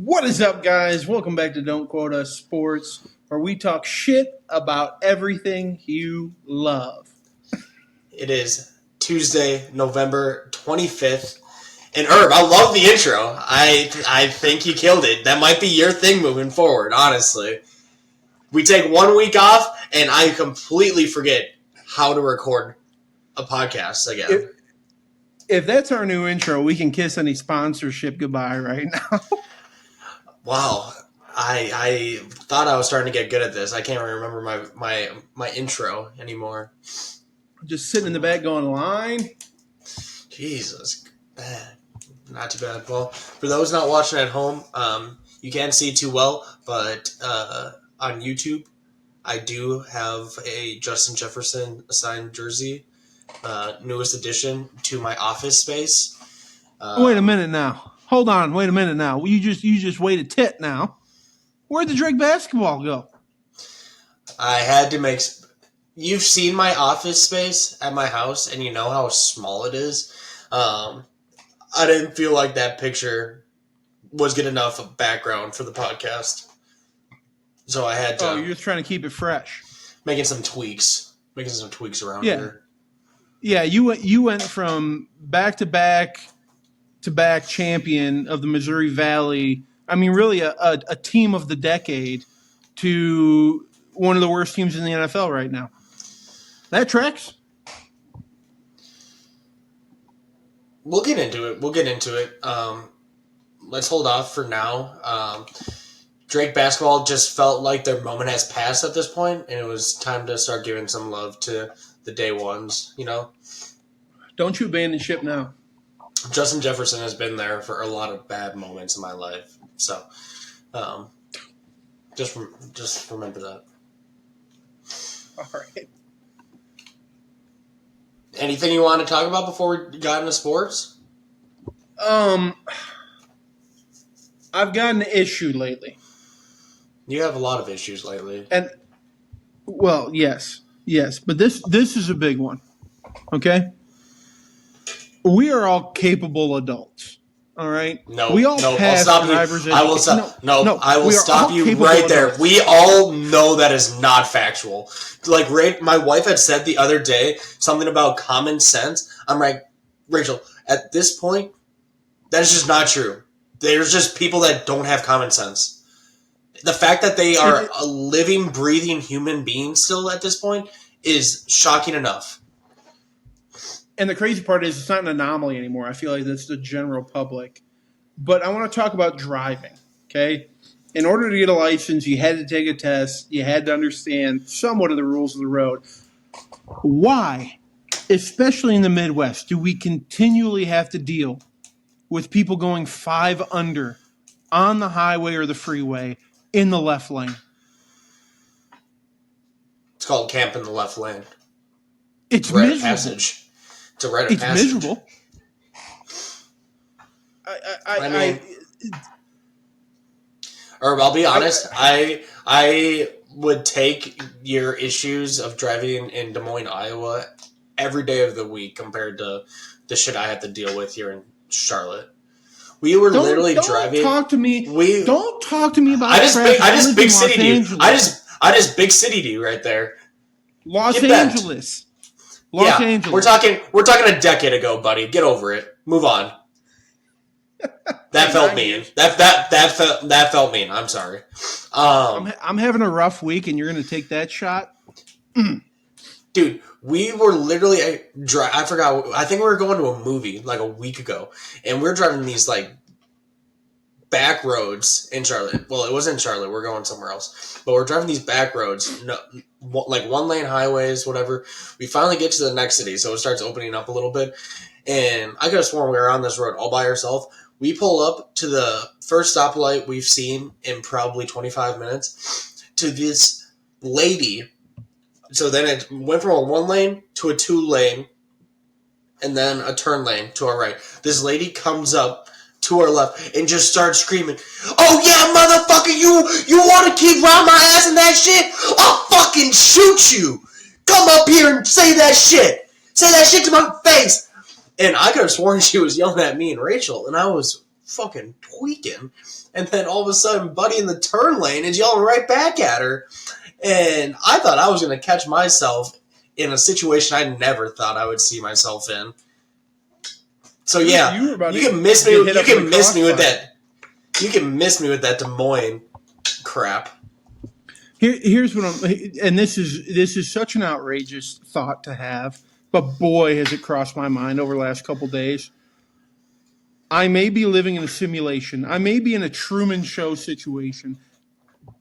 What is up, guys? Welcome back to Don't Quote Us Sports, where we talk shit about everything you love. It is Tuesday, November 25th. And Erb, I love the intro. I think you killed it. That might be your thing moving forward, honestly. We take 1 week off, and I completely forget how to record a podcast again. If that's our new intro, we can kiss any sponsorship goodbye right now. Wow. I thought I was starting to get good at this. I can't remember my intro anymore. Just sitting in the back going, line. Jesus. Bad. Not too bad. Well, for those not watching at home, you can't see too well, but on YouTube, I do have a Justin Jefferson signed jersey, newest addition to my office space. Wait a minute now. Hold on. Wait a minute now. You just wait a tit now. Where'd the Drake basketball go? I had to make... You've seen my office space at my house, and you know how small it is. I didn't feel like that picture was good enough of background for the podcast. So I had to... Oh, you're just trying to keep it fresh. Making some tweaks around here. Yeah, you went from back-to-back champion of the Missouri Valley, I mean, really a team of the decade, to one of the worst teams in the NFL right now. That tracks. We'll get into it. Let's hold off for now. Drake basketball just felt like their moment has passed at this point, and it was time to start giving some love to the day ones, you know? Don't you abandon ship now. Justin Jefferson has been there for a lot of bad moments in my life. So, just remember that. All right. Anything you want to talk about before we got into sports? I've got an issue lately. You have a lot of issues lately. And, well, yes, but this is a big one, okay? We are all capable adults, all right? We all pass driver's education. I will stop. I will stop you right there. We all know that is not factual. Like, my wife had said the other day something about common sense. I'm like, Rachel, at this point, that is just not true. There's just people that don't have common sense. The fact that they are a living, breathing human being still at this point is shocking enough. And the crazy part is it's not an anomaly anymore. I feel like that's the general public. But I want to talk about driving, okay? In order to get a license, you had to take a test. You had to understand somewhat of the rules of the road. Why, especially in the Midwest, do we continually have to deal with people going 5 under on the highway or the freeway in the left lane? It's called camp in the left lane. It's miserable. Passage. It's a rite of passage. It's miserable. Herb, I'll be honest. I would take your issues of driving in Des Moines, Iowa, every day of the week compared to the shit I have to deal with here in Charlotte. We were literally driving. Don't talk to me. Don't talk to me about. I just big city you. I just big city you right there. Los Angeles. Los Angeles. We're talking a decade ago, buddy. Get over it. Move on. That felt mean. That felt mean. I'm sorry. I'm having a rough week, and you're going to take that shot, dude. We were literally I forgot. I think we were going to a movie like a week ago, and we're driving these like back roads in Charlotte. Well, it wasn't in Charlotte. We're going somewhere else, but we're driving these back roads, like 1-lane highways, whatever. We finally get to the next city, so it starts opening up a little bit, and I could have sworn we were on this road all by ourselves. We pull up to the first stoplight we've seen in probably 25 minutes to this lady. So then it went from a 1-lane to a 2-lane and then a turn lane to our right. This lady comes up to our left and just starts screaming, "Oh yeah, motherfucker, you want to keep riding my ass in that shit? I'll fucking shoot you! Come up here and say that shit! Say that shit to my face!" And I could have sworn she was yelling at me and Rachel, and I was fucking tweaking. And then all of a sudden, Buddy in the turn lane is yelling right back at her. And I thought I was going to catch myself in a situation I never thought I would see myself in. So yeah, you can miss me. You can miss me with that. You can miss me with that Des Moines crap. Here's what and this is such an outrageous thought to have, but boy, has it crossed my mind over the last couple days. I may be living in a simulation. I may be in a Truman Show situation.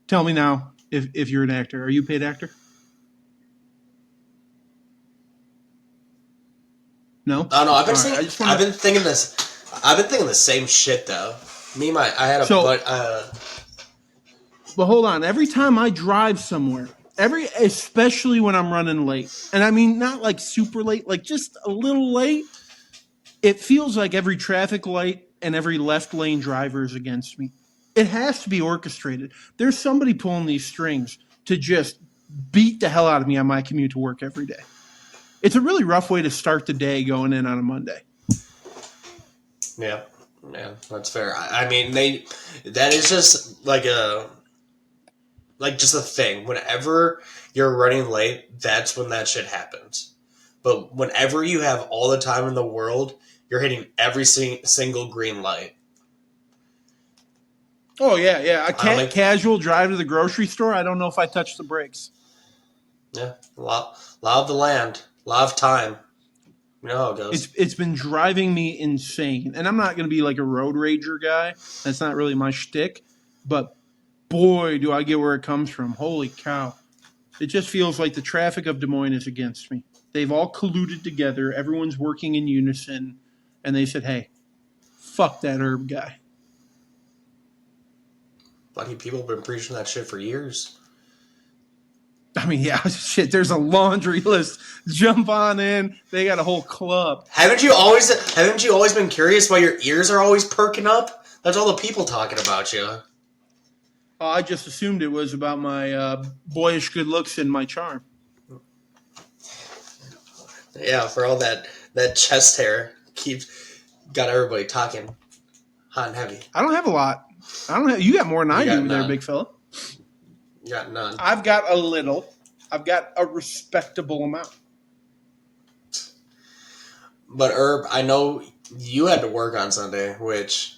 Tell me now if you're an actor. Are you a paid actor? No? Oh no, I've been thinking this. I've been thinking the same shit though. But hold on. Every time I drive somewhere, especially when I'm running late, and I mean not like super late, like just a little late, it feels like every traffic light and every left lane driver is against me. It has to be orchestrated. There's somebody pulling these strings to just beat the hell out of me on my commute to work every day. It's a really rough way to start the day going in on a Monday. Yeah, that's fair. I mean, that is just just a thing. Whenever you're running late, that's when that shit happens. But whenever you have all the time in the world, you're hitting every single green light. Oh, yeah. A casual drive to the grocery store, I don't know if I touch the brakes. Yeah, law of the land, law of time. You know how it goes. It's been driving me insane. And I'm not going to be like a road rager guy. That's not really my shtick. But boy, do I get where it comes from. Holy cow. It just feels like the traffic of Des Moines is against me. They've all colluded together. Everyone's working in unison. And they said, hey, fuck that Erb guy. Bloody people have been preaching that shit for years. I mean, yeah, shit, there's a laundry list. Jump on in. They got a whole club. Haven't you always been curious why your ears are always perking up? That's all the people talking about you. I just assumed it was about my boyish good looks and my charm. Yeah, for all that chest hair got everybody talking hot and heavy. I don't have a lot. You got more than I do there, big fella. You got none. I've got a little. I've got a respectable amount. But Erb, I know you had to work on Sunday, which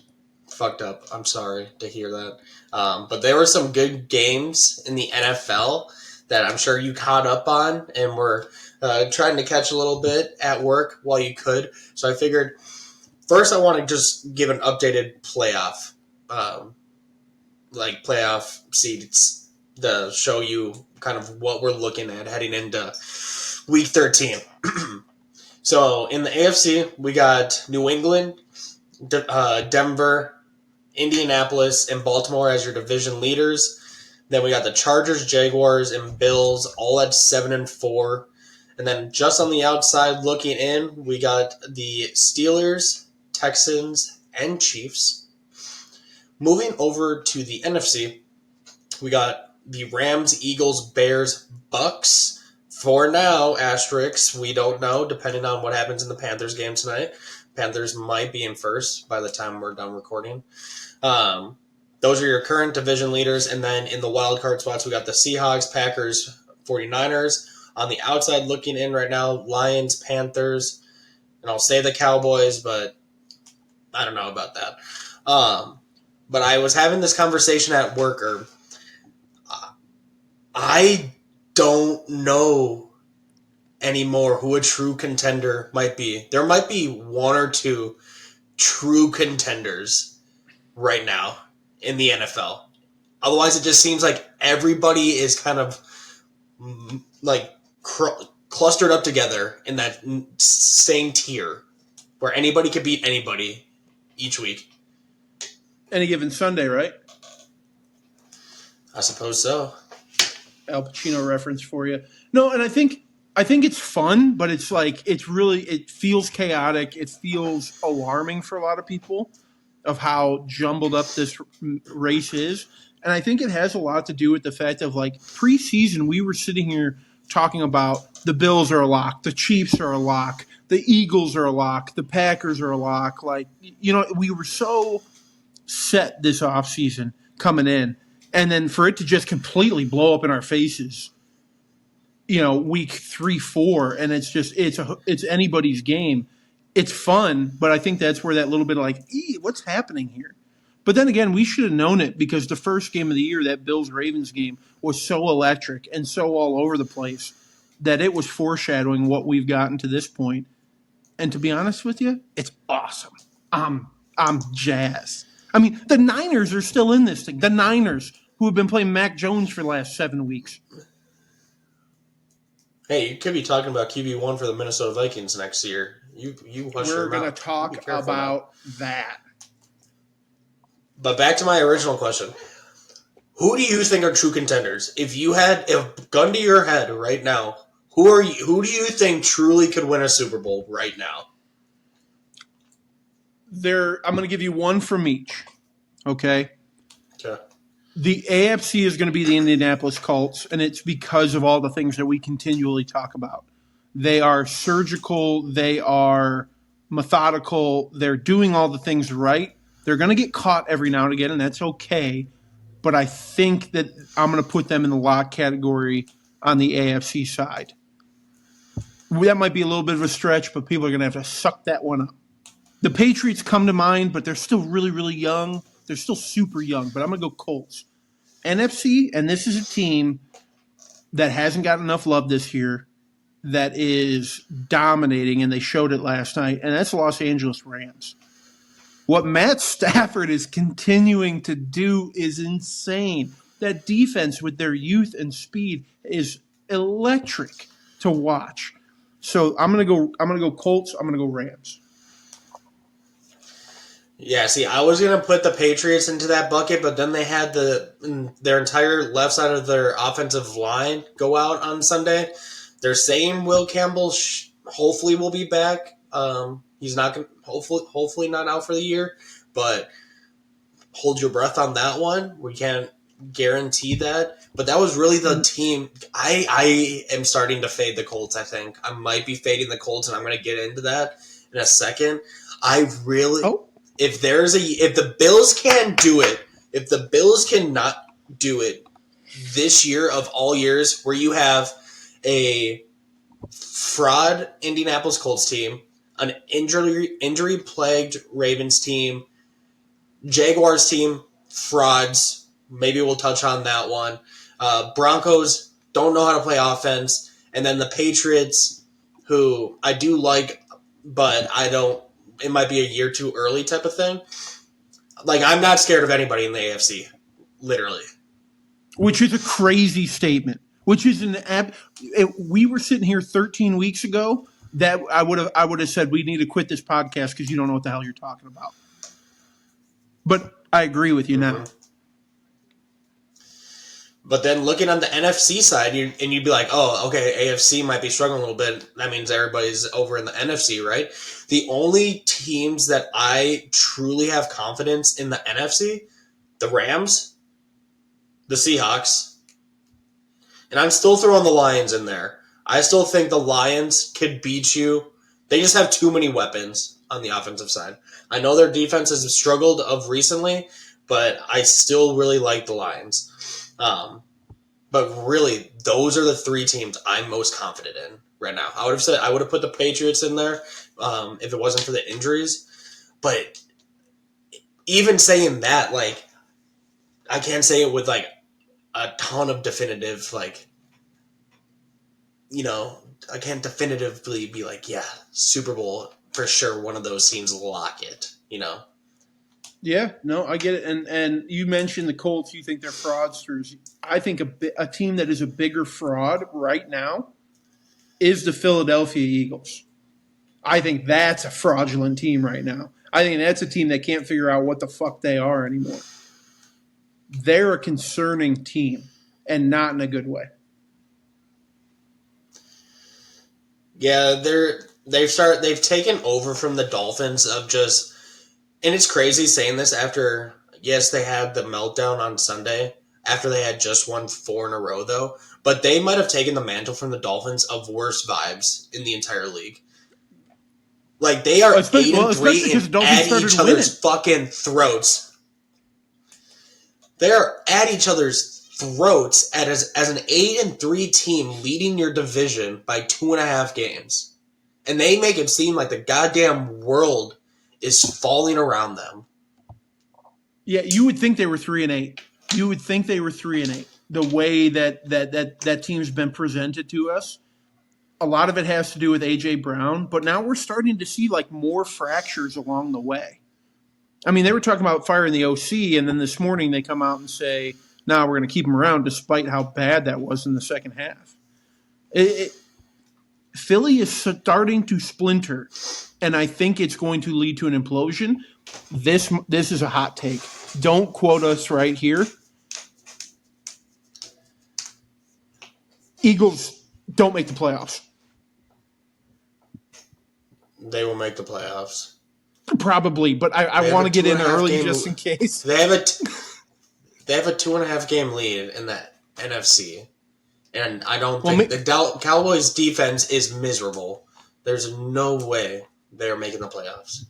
fucked up. I'm sorry to hear that. But there were some good games in the NFL that I'm sure you caught up on and were trying to catch a little bit at work while you could. So I figured first I want to just give an updated playoff seeds to show you kind of what we're looking at heading into Week 13. So in the AFC, we got New England, Denver, Indianapolis, and Baltimore as your division leaders. Then we got the Chargers, Jaguars, and Bills all at 7-4. And then just on the outside looking in, we got the Steelers, Texans, and Chiefs. Moving over to the NFC, we got the Rams, Eagles, Bears, Bucks. For now, asterisks, we don't know, depending on what happens in the Panthers game tonight. Panthers might be in first by the time we're done recording. Those are your current division leaders. And then in the wild card spots, we got the Seahawks, Packers, 49ers. On the outside looking in right now, Lions, Panthers. And I'll say the Cowboys, but I don't know about that. But I was having this conversation at work, or I don't know anymore who a true contender might be. There might be one or two true contenders right now in the NFL. Otherwise, it just seems like everybody is kind of like clustered up together in that same tier where anybody could beat anybody each week. Any given Sunday, right? I suppose so. Al Pacino reference for you. No, and I think I think it's fun, but it's like it feels chaotic. It feels alarming for a lot of people of how jumbled up this race is. And I think it has a lot to do with the fact of like preseason, we were sitting here talking about the Bills are a lock, the Chiefs are a lock, the Eagles are a lock, the Packers are a lock. Like, we were so set this offseason coming in. And then for it to just completely blow up in our faces, week 3, 4, and it's anybody's game. It's fun, but I think that's where that little bit of like, what's happening here? But then again, we should have known it because the first game of the year, that Bills-Ravens game, was so electric and so all over the place that it was foreshadowing what we've gotten to this point. And to be honest with you, it's awesome. I'm jazzed. I mean, the Niners are still in this thing. The Niners, who have been playing Mac Jones for the last 7 weeks. Hey, you could be talking about QB1 for the Minnesota Vikings next year. We're going to talk about that. But back to my original question. Who do you think are true contenders? If gun to your head right now, who do you think truly could win a Super Bowl right now? I'm going to give you one from each. Okay? Okay. The AFC is going to be the Indianapolis Colts, and it's because of all the things that we continually talk about. They are surgical. They are methodical. They're doing all the things right. They're going to get caught every now and again, and that's okay. But I think that I'm going to put them in the lock category on the AFC side. That might be a little bit of a stretch, but people are going to have to suck that one up. The Patriots come to mind, but they're still really, really young. They're still super young, but I'm going to go Colts. NFC, and this is a team that hasn't got enough love this year, that is dominating, and they showed it last night, and that's the Los Angeles Rams. What Matt Stafford is continuing to do is insane. That defense with their youth and speed is electric to watch. So I'm gonna go Colts. I'm gonna go Rams. Yeah, see, I was going to put the Patriots into that bucket, but then they had their entire left side of their offensive line go out on Sunday. They're saying Will Campbell hopefully will be back. He's not hopefully not out for the year, but hold your breath on that one. We can't guarantee that. But that was really the team. I am starting to fade the Colts, I think. I might be fading the Colts, and I'm going to get into that in a second. If the Bills can't do it, if the Bills cannot do it this year of all years, where you have a fraud Indianapolis Colts team, an injury plagued Ravens team, Jaguars team, frauds. Maybe we'll touch on that one. Broncos don't know how to play offense, and then the Patriots, who I do like, but I don't. It might be a year too early type of thing. Like, I'm not scared of anybody in the AFC, literally. Which is a crazy statement. Which is we were sitting here 13 weeks ago, that I would have said we need to quit this podcast because you don't know what the hell you're talking about. But I agree with you now. But then looking on the NFC side, you'd be like, oh, okay, AFC might be struggling a little bit. That means everybody's over in the NFC, right? The only teams that I truly have confidence in the NFC, the Rams, the Seahawks, and I'm still throwing the Lions in there. I still think the Lions could beat you. They just have too many weapons on the offensive side. I know their defense has struggled of recently, but I still really like the Lions. But really, those are the three teams I'm most confident in right now. I would have put the Patriots in there if it wasn't for the injuries. But even saying that, like, I can't say it with like a ton of definitive, like, I can't definitively be like, yeah, Super Bowl for sure. One of those teams will lock it. Yeah, no, I get it. And you mentioned the Colts. You think they're fraudsters. I think a team that is a bigger fraud right now is the Philadelphia Eagles. I think that's a fraudulent team right now. I think that's a team that can't figure out what the fuck they are anymore. They're a concerning team, and not in a good way. Yeah, they've taken over from the Dolphins of just, and it's crazy saying this after, yes, they had the meltdown on Sunday after they had just won 4 in a row though, but they might have taken the mantle from the Dolphins of worst vibes in the entire league. Like they are 8-3 and at each other's fucking throats. They're at each other's throats as an 8-3 team leading your division by 2.5 games. And they make it seem like the goddamn world is falling around them. Yeah, you would think they were 3-8. You would think they were 3-8. The way that team's been presented to us, a lot of it has to do with AJ Brown, but now we're starting to see like more fractures along the way. I mean, they were talking about firing the OC, and then this morning they come out and say, "No, we're going to keep him around," despite how bad that was in the second half. Philly is starting to splinter, and I think it's going to lead to an implosion. This is a hot take. Don't quote us right here. Eagles don't make the playoffs. They will make the playoffs. Probably, but I want to get in early just in case. They have a 2.5 game lead in the NFC. And I don't think the Cowboys' defense is miserable. There's no way they're making the playoffs.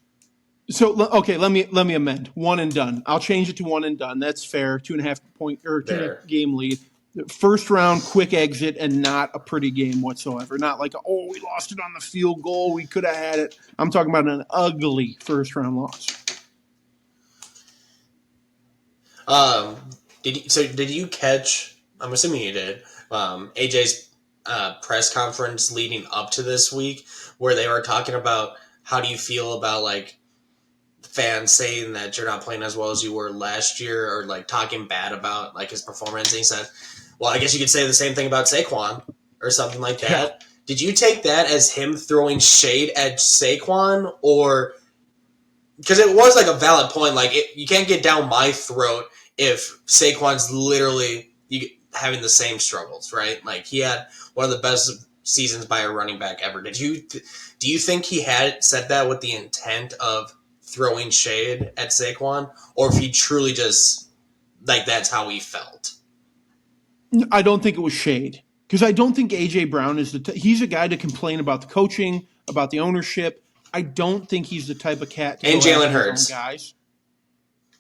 So okay, let me amend. 1 and done. I'll change it to 1 and done. That's fair. 2.5 point or 2.5 game lead. First round, quick exit, and not a pretty game whatsoever. Not like we lost it on the field goal. We could have had it. I'm talking about an ugly first round loss. Did you catch? I'm assuming you did. AJ's press conference leading up to this week, where they were talking about how do you feel about like fans saying that you're not playing as well as you were last year, or like talking bad about like his performance. And he said, "Well, I guess you could say the same thing about Saquon or something like that." Yeah. Did you take that as him throwing shade at Saquon, or because it was like a valid point? Like you can't get down my throat if Saquon's literally having the same struggles, right? Like he had one of the best seasons by a running back ever. Do you think he had said that with the intent of throwing shade at Saquon, or if he truly just like that's how he felt? I don't think it was shade, because I don't think AJ Brown is he's a guy to complain about the coaching, about the ownership. I don't think he's the type of cat to and Jalen Hurts guys.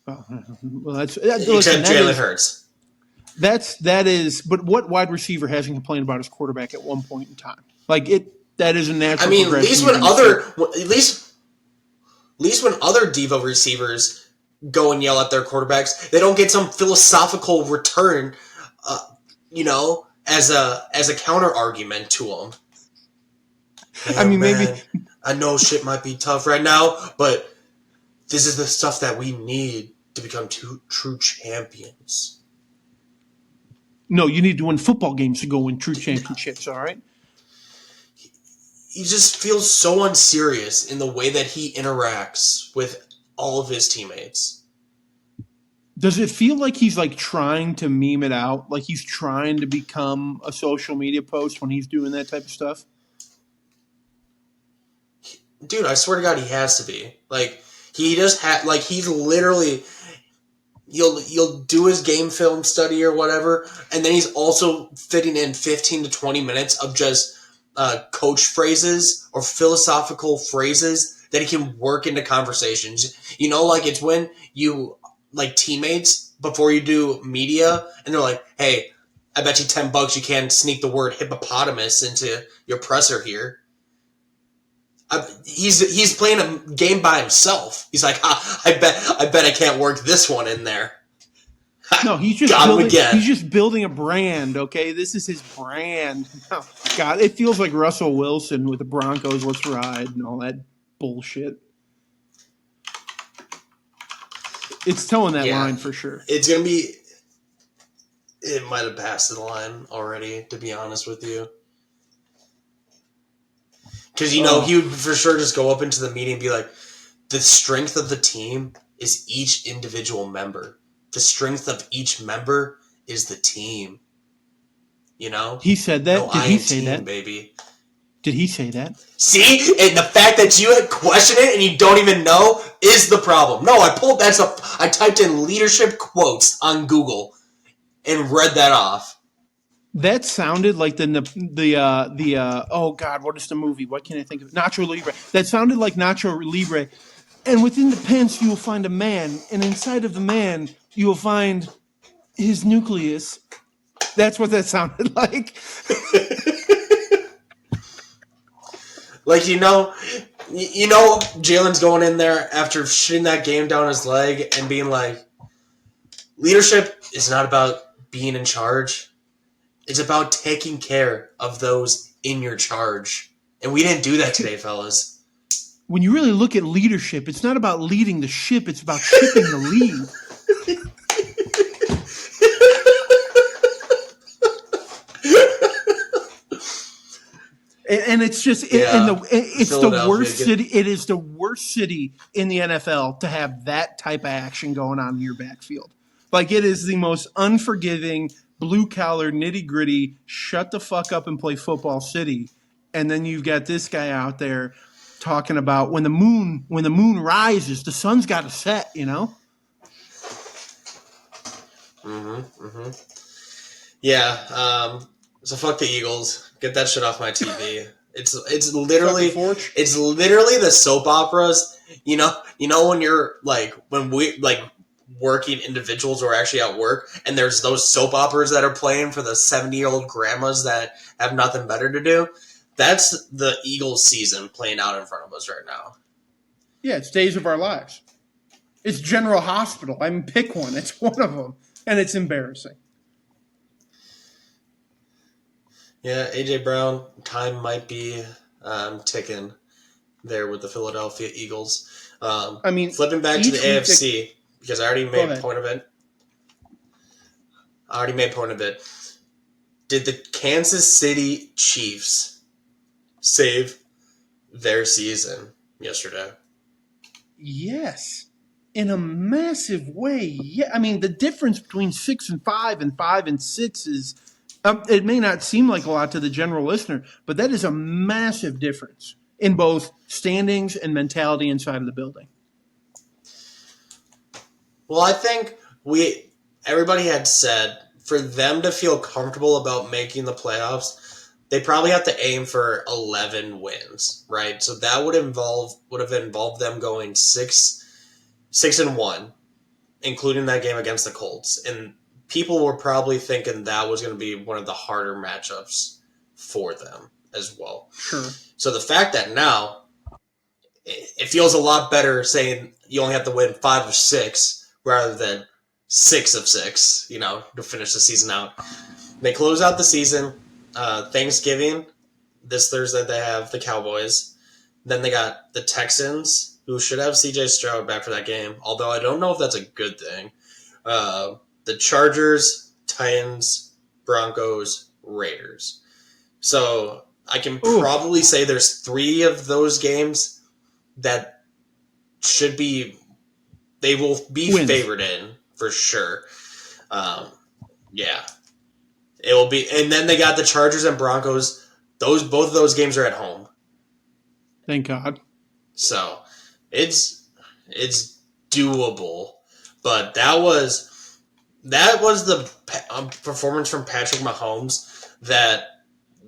Well, except Jalen Hurts. That is, but what wide receiver hasn't complained about his quarterback at one point in time? Like that is a natural. I mean, at least when other Devo receivers go and yell at their quarterbacks, they don't get some philosophical return, as a counter argument to them. Hey, I mean, maybe I know shit might be tough right now, but this is the stuff that we need to become true champions. No, you need to win football games to go win true championships, all right? He just feels so unserious in the way that he interacts with all of his teammates. Does it feel like he's like trying to meme it out? Like he's trying to become a social media post when he's doing that type of stuff? Dude, I swear to God, he has to be. Like, he just he's literally... You'll do his game film study or whatever, and then he's also fitting in 15 to 20 minutes of just coach phrases or philosophical phrases that he can work into conversations. Like it's when you like teammates before you do media, and they're like, "Hey, I bet you $10 you can't sneak the word hippopotamus into your presser here." He's playing a game by himself. He's like, I bet I can't work this one in there. No, he's just building a brand. Okay, this is his brand. Oh, God, it feels like Russell Wilson with the Broncos. Let's ride and all that bullshit. It's towing that line for sure. It's gonna be. It might have passed the line already, to be honest with you. Because, he would for sure just go up into the meeting and be like, the strength of the team is each individual member. The strength of each member is the team. He said that? Did he say that? Baby. Did he say that? See? And the fact that you question it and you don't even know is the problem. No, I typed in leadership quotes on Google and read that off. That sounded like oh God, what is the movie? What can I think of? Nacho Libre. That sounded like Nacho Libre. And within the pants you will find a man, and inside of the man you will find his nucleus. That's what that sounded like. Like, Jalen's going in there after shitting that game down his leg and being like, leadership is not about being in charge. It's about taking care of those in your charge. And we didn't do that today, fellas. When you really look at leadership, it's not about leading the ship, it's about shipping the lead. And it's just it's the worst city. It is the worst city in the NFL to have that type of action going on in your backfield. Like, it is the most unforgiving, blue collar, nitty gritty. Shut the fuck up and play football city. And then you've got this guy out there talking about when the moon rises, the sun's got to set. Yeah. So fuck the Eagles. Get that shit off my TV. It's literally the soap operas. You know when you're when we working individuals are actually at work, and there's those soap operas that are playing for the 70-year-old grandmas that have nothing better to do. That's the Eagles season playing out in front of us right now. Yeah, it's Days of Our Lives. It's General Hospital. I mean, pick one. It's one of them, and it's embarrassing. Yeah, A.J. Brown, time might be ticking there with the Philadelphia Eagles. Flipping back to the AFC, because I already made a point of it. Did the Kansas City Chiefs save their season yesterday? Yes. In a massive way. Yeah. I mean, the difference between 6-5 and 5-6 is... it may not seem like a lot to the general listener, but that is a massive difference in both standings and mentality inside of the building. Well, I think everybody had said for them to feel comfortable about making the playoffs, they probably have to aim for 11 wins, right? So that would have involved them going 6-1, including that game against the Colts. And people were probably thinking that was going to be one of the harder matchups for them as well. Sure. So the fact that now it feels a lot better saying you only have to win 5 of 6 rather than 6 of 6, to finish the season out. They close out the season. Thanksgiving, this Thursday, they have the Cowboys. Then they got the Texans, who should have C.J. Stroud back for that game, although I don't know if that's a good thing. The Chargers, Titans, Broncos, Raiders. So I can probably say there's 3 of those games that they will be favored in for sure. Yeah. It will be, and then they got the Chargers and Broncos. Both of those games are at home. Thank God. So it's doable, but that was the performance from Patrick Mahomes that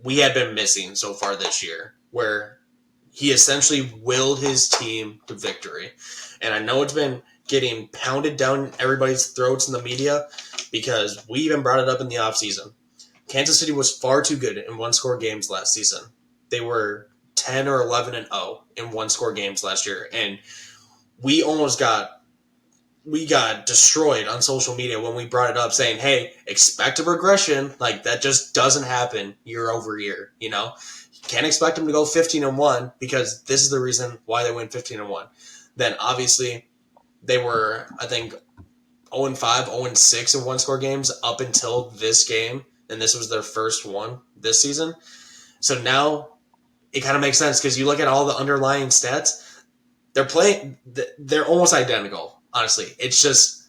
we had been missing so far this year, where he essentially willed his team to victory. And I know it's been getting pounded down everybody's throats in the media because we even brought it up in the offseason. Kansas City was far too good in one-score games last season. They were 10 or 11-0 in one-score games last year, and we almost got destroyed on social media when we brought it up, saying, "Hey, expect a regression. Like, that just doesn't happen year over year. You can't expect them to go 15-1 because this is the reason why they went 15-1." Then obviously they were, I think, 0-5, 0-6 in one-score games up until this game. And this was their first one this season. So now it kind of makes sense because you look at all the underlying stats, they're almost identical, honestly. It's just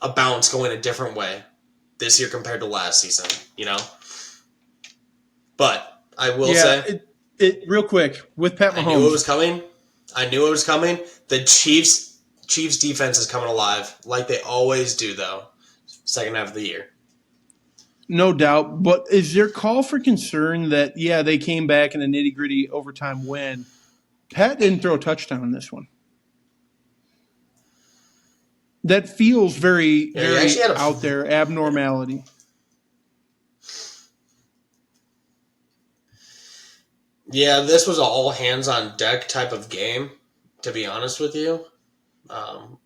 a bounce going a different way this year compared to last season, But I will say Real quick, with Pat I knew it Mahomes, was coming. The Chiefs defense is coming alive like they always do, though. Second half of the year. no doubt. But is there call for concern that, yeah, they came back in a nitty-gritty overtime win? Pat didn't throw a touchdown in this one. That feels very, Yeah, he very actually had out there, abnormality. Yeah, this was an all hands on deck type of game, to be honest with you.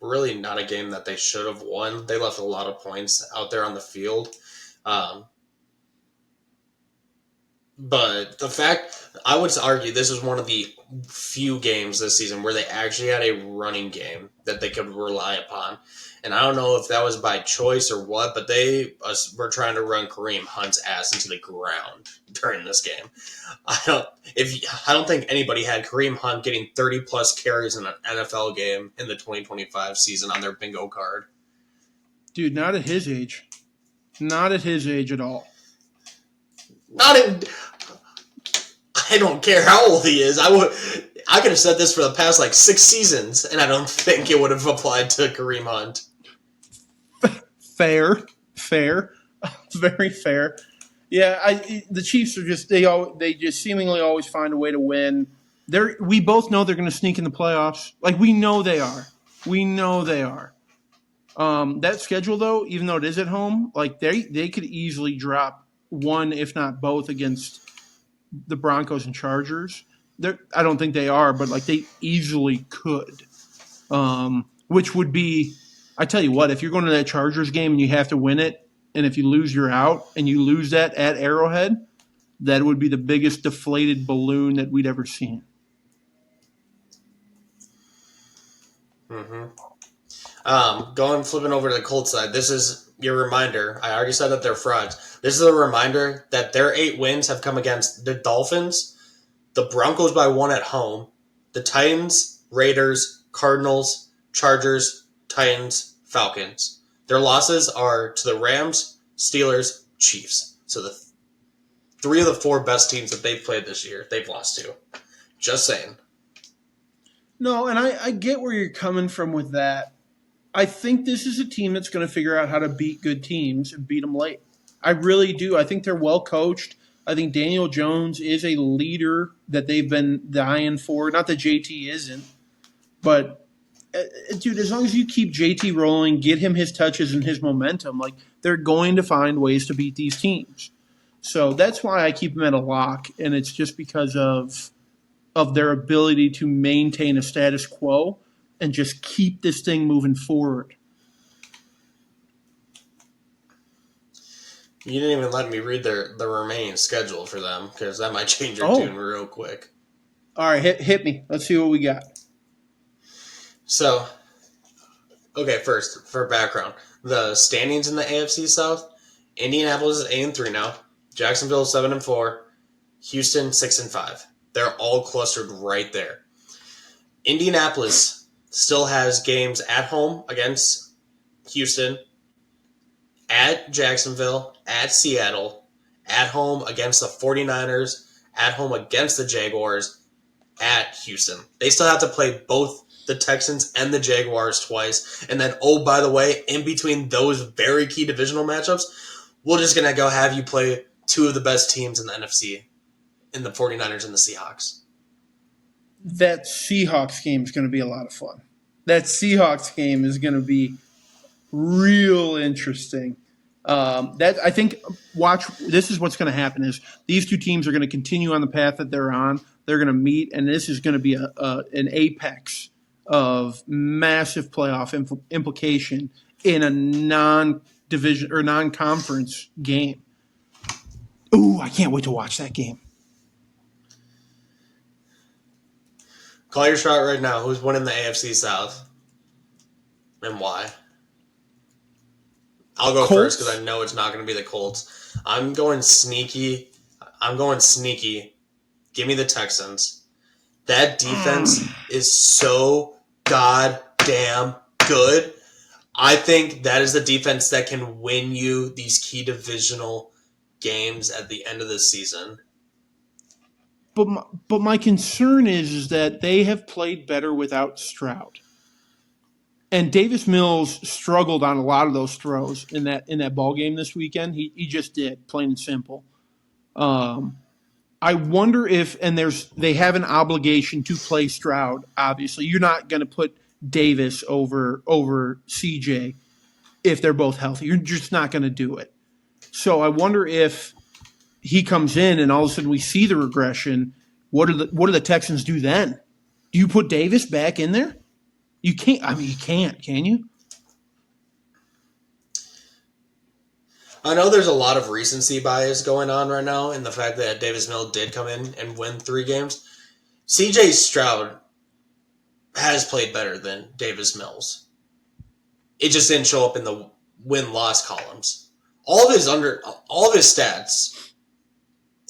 Really not a game that they should have won. They left a lot of points out there on the field. Um, but the fact, I would argue this is one of the few games this season where they actually had a running game that they could rely upon. And I don't know if that was by choice or what, but they were trying to run Kareem Hunt's ass into the ground during this game. I don't think anybody had Kareem Hunt getting 30 plus carries in an NFL game in the 2025 season on their bingo card. Dude, not at his age. Not at his age at all. I don't care how old he is. I could have said this for the past 6 seasons, and I don't think it would have applied to Kareem Hunt. Fair, very fair. Yeah, the Chiefs are just they just seemingly always find a way to win. We both know they're going to sneak in the playoffs. We know they are. That schedule though, even though it is at home, they could easily drop one, if not both, against the Broncos and Chargers. I don't think they are, but they easily could. Which would be, I tell you what, if you're going to that Chargers game and you have to win it, and if you lose, you're out, and you lose that at Arrowhead, that would be the biggest deflated balloon that we'd ever seen. Mm-hmm. Flipping over to the Colts side, this is your reminder. I already said that they're frauds. This is a reminder that their 8 wins have come against the Dolphins, the Broncos by 1 at home, the Titans, Raiders, Cardinals, Chargers, Titans, Falcons. Their losses are to the Rams, Steelers, Chiefs. So the 3 of the 4 best teams that they've played this year, they've lost to. Just saying. No, and I get where you're coming from with that. I think this is a team that's going to figure out how to beat good teams and beat them late. I really do. I think they're well coached. I think Daniel Jones is a leader that they've been dying for. Not that JT isn't, but dude, as long as you keep JT rolling, get him his touches and his momentum, they're going to find ways to beat these teams. So that's why I keep them at a lock, and it's just because of their ability to maintain a status quo and just keep this thing moving forward. You didn't even let me read the remaining schedule for them, because that might change your tune real quick. All right, hit me. Let's see what we got. So, okay, first, for background, the standings in the AFC South, Indianapolis is 8-3 now, Jacksonville is 7-4, Houston 6-5. They're all clustered right there. Indianapolis still has games at home against Houston, at Jacksonville, at Seattle, at home against the 49ers, at home against the Jaguars, at Houston. They still have to play both the Texans and the Jaguars twice. And then, oh, by the way, in between those very key divisional matchups, we're just going to go have you play 2 of the best teams in the NFC, in the 49ers and the Seahawks. That Seahawks game is going to be a lot of fun. That Seahawks game is going to be real interesting. I think, this is what's going to happen is these 2 teams are going to continue on the path that they're on. They're going to meet, and this is going to be an apex of massive playoff implication in a non-division or non-conference game. Ooh, I can't wait to watch that game. Call your shot right now. Who's winning the AFC South? And why? I'll go first because I know it's not going to be the Colts. I'm going sneaky. Give me the Texans. That defense is so goddamn good. I think that is the defense that can win you these key divisional games at the end of the season. but my concern is that they have played better without Stroud. And Davis Mills struggled on a lot of those throws in that ball game this weekend. He just did, plain and simple. I wonder if they have an obligation to play Stroud. Obviously, you're not going to put Davis over CJ if they're both healthy. You're just not going to do it. So I wonder if he comes in and all of a sudden we see the regression. What do the Texans do then? Do you put Davis back in there? You can't. I mean, you can't. Can you? I know there's a lot of recency bias going on right now in the fact that Davis Mills did come in and win 3 games. CJ Stroud has played better than Davis Mills. It just didn't show up in the win-loss columns. All of his stats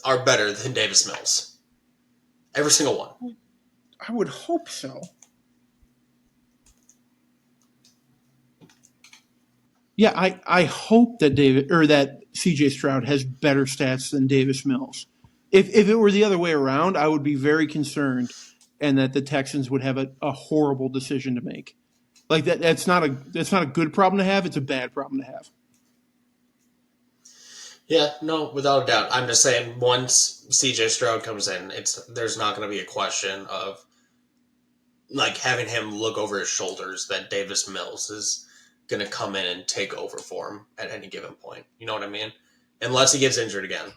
are better than Davis Mills. Every single one. I would hope so. Yeah, I hope that that CJ Stroud has better stats than Davis Mills. If it were the other way around, I would be very concerned, and that the Texans would have a horrible decision to make. Like that's not a good problem to have. It's a bad problem to have. Yeah, no, without a doubt. I'm just saying once CJ Stroud comes in, there's not going to be a question of like having him look over his shoulders that Davis Mills is going to come in and take over for him at any given point. You know what I mean? Unless he gets injured again.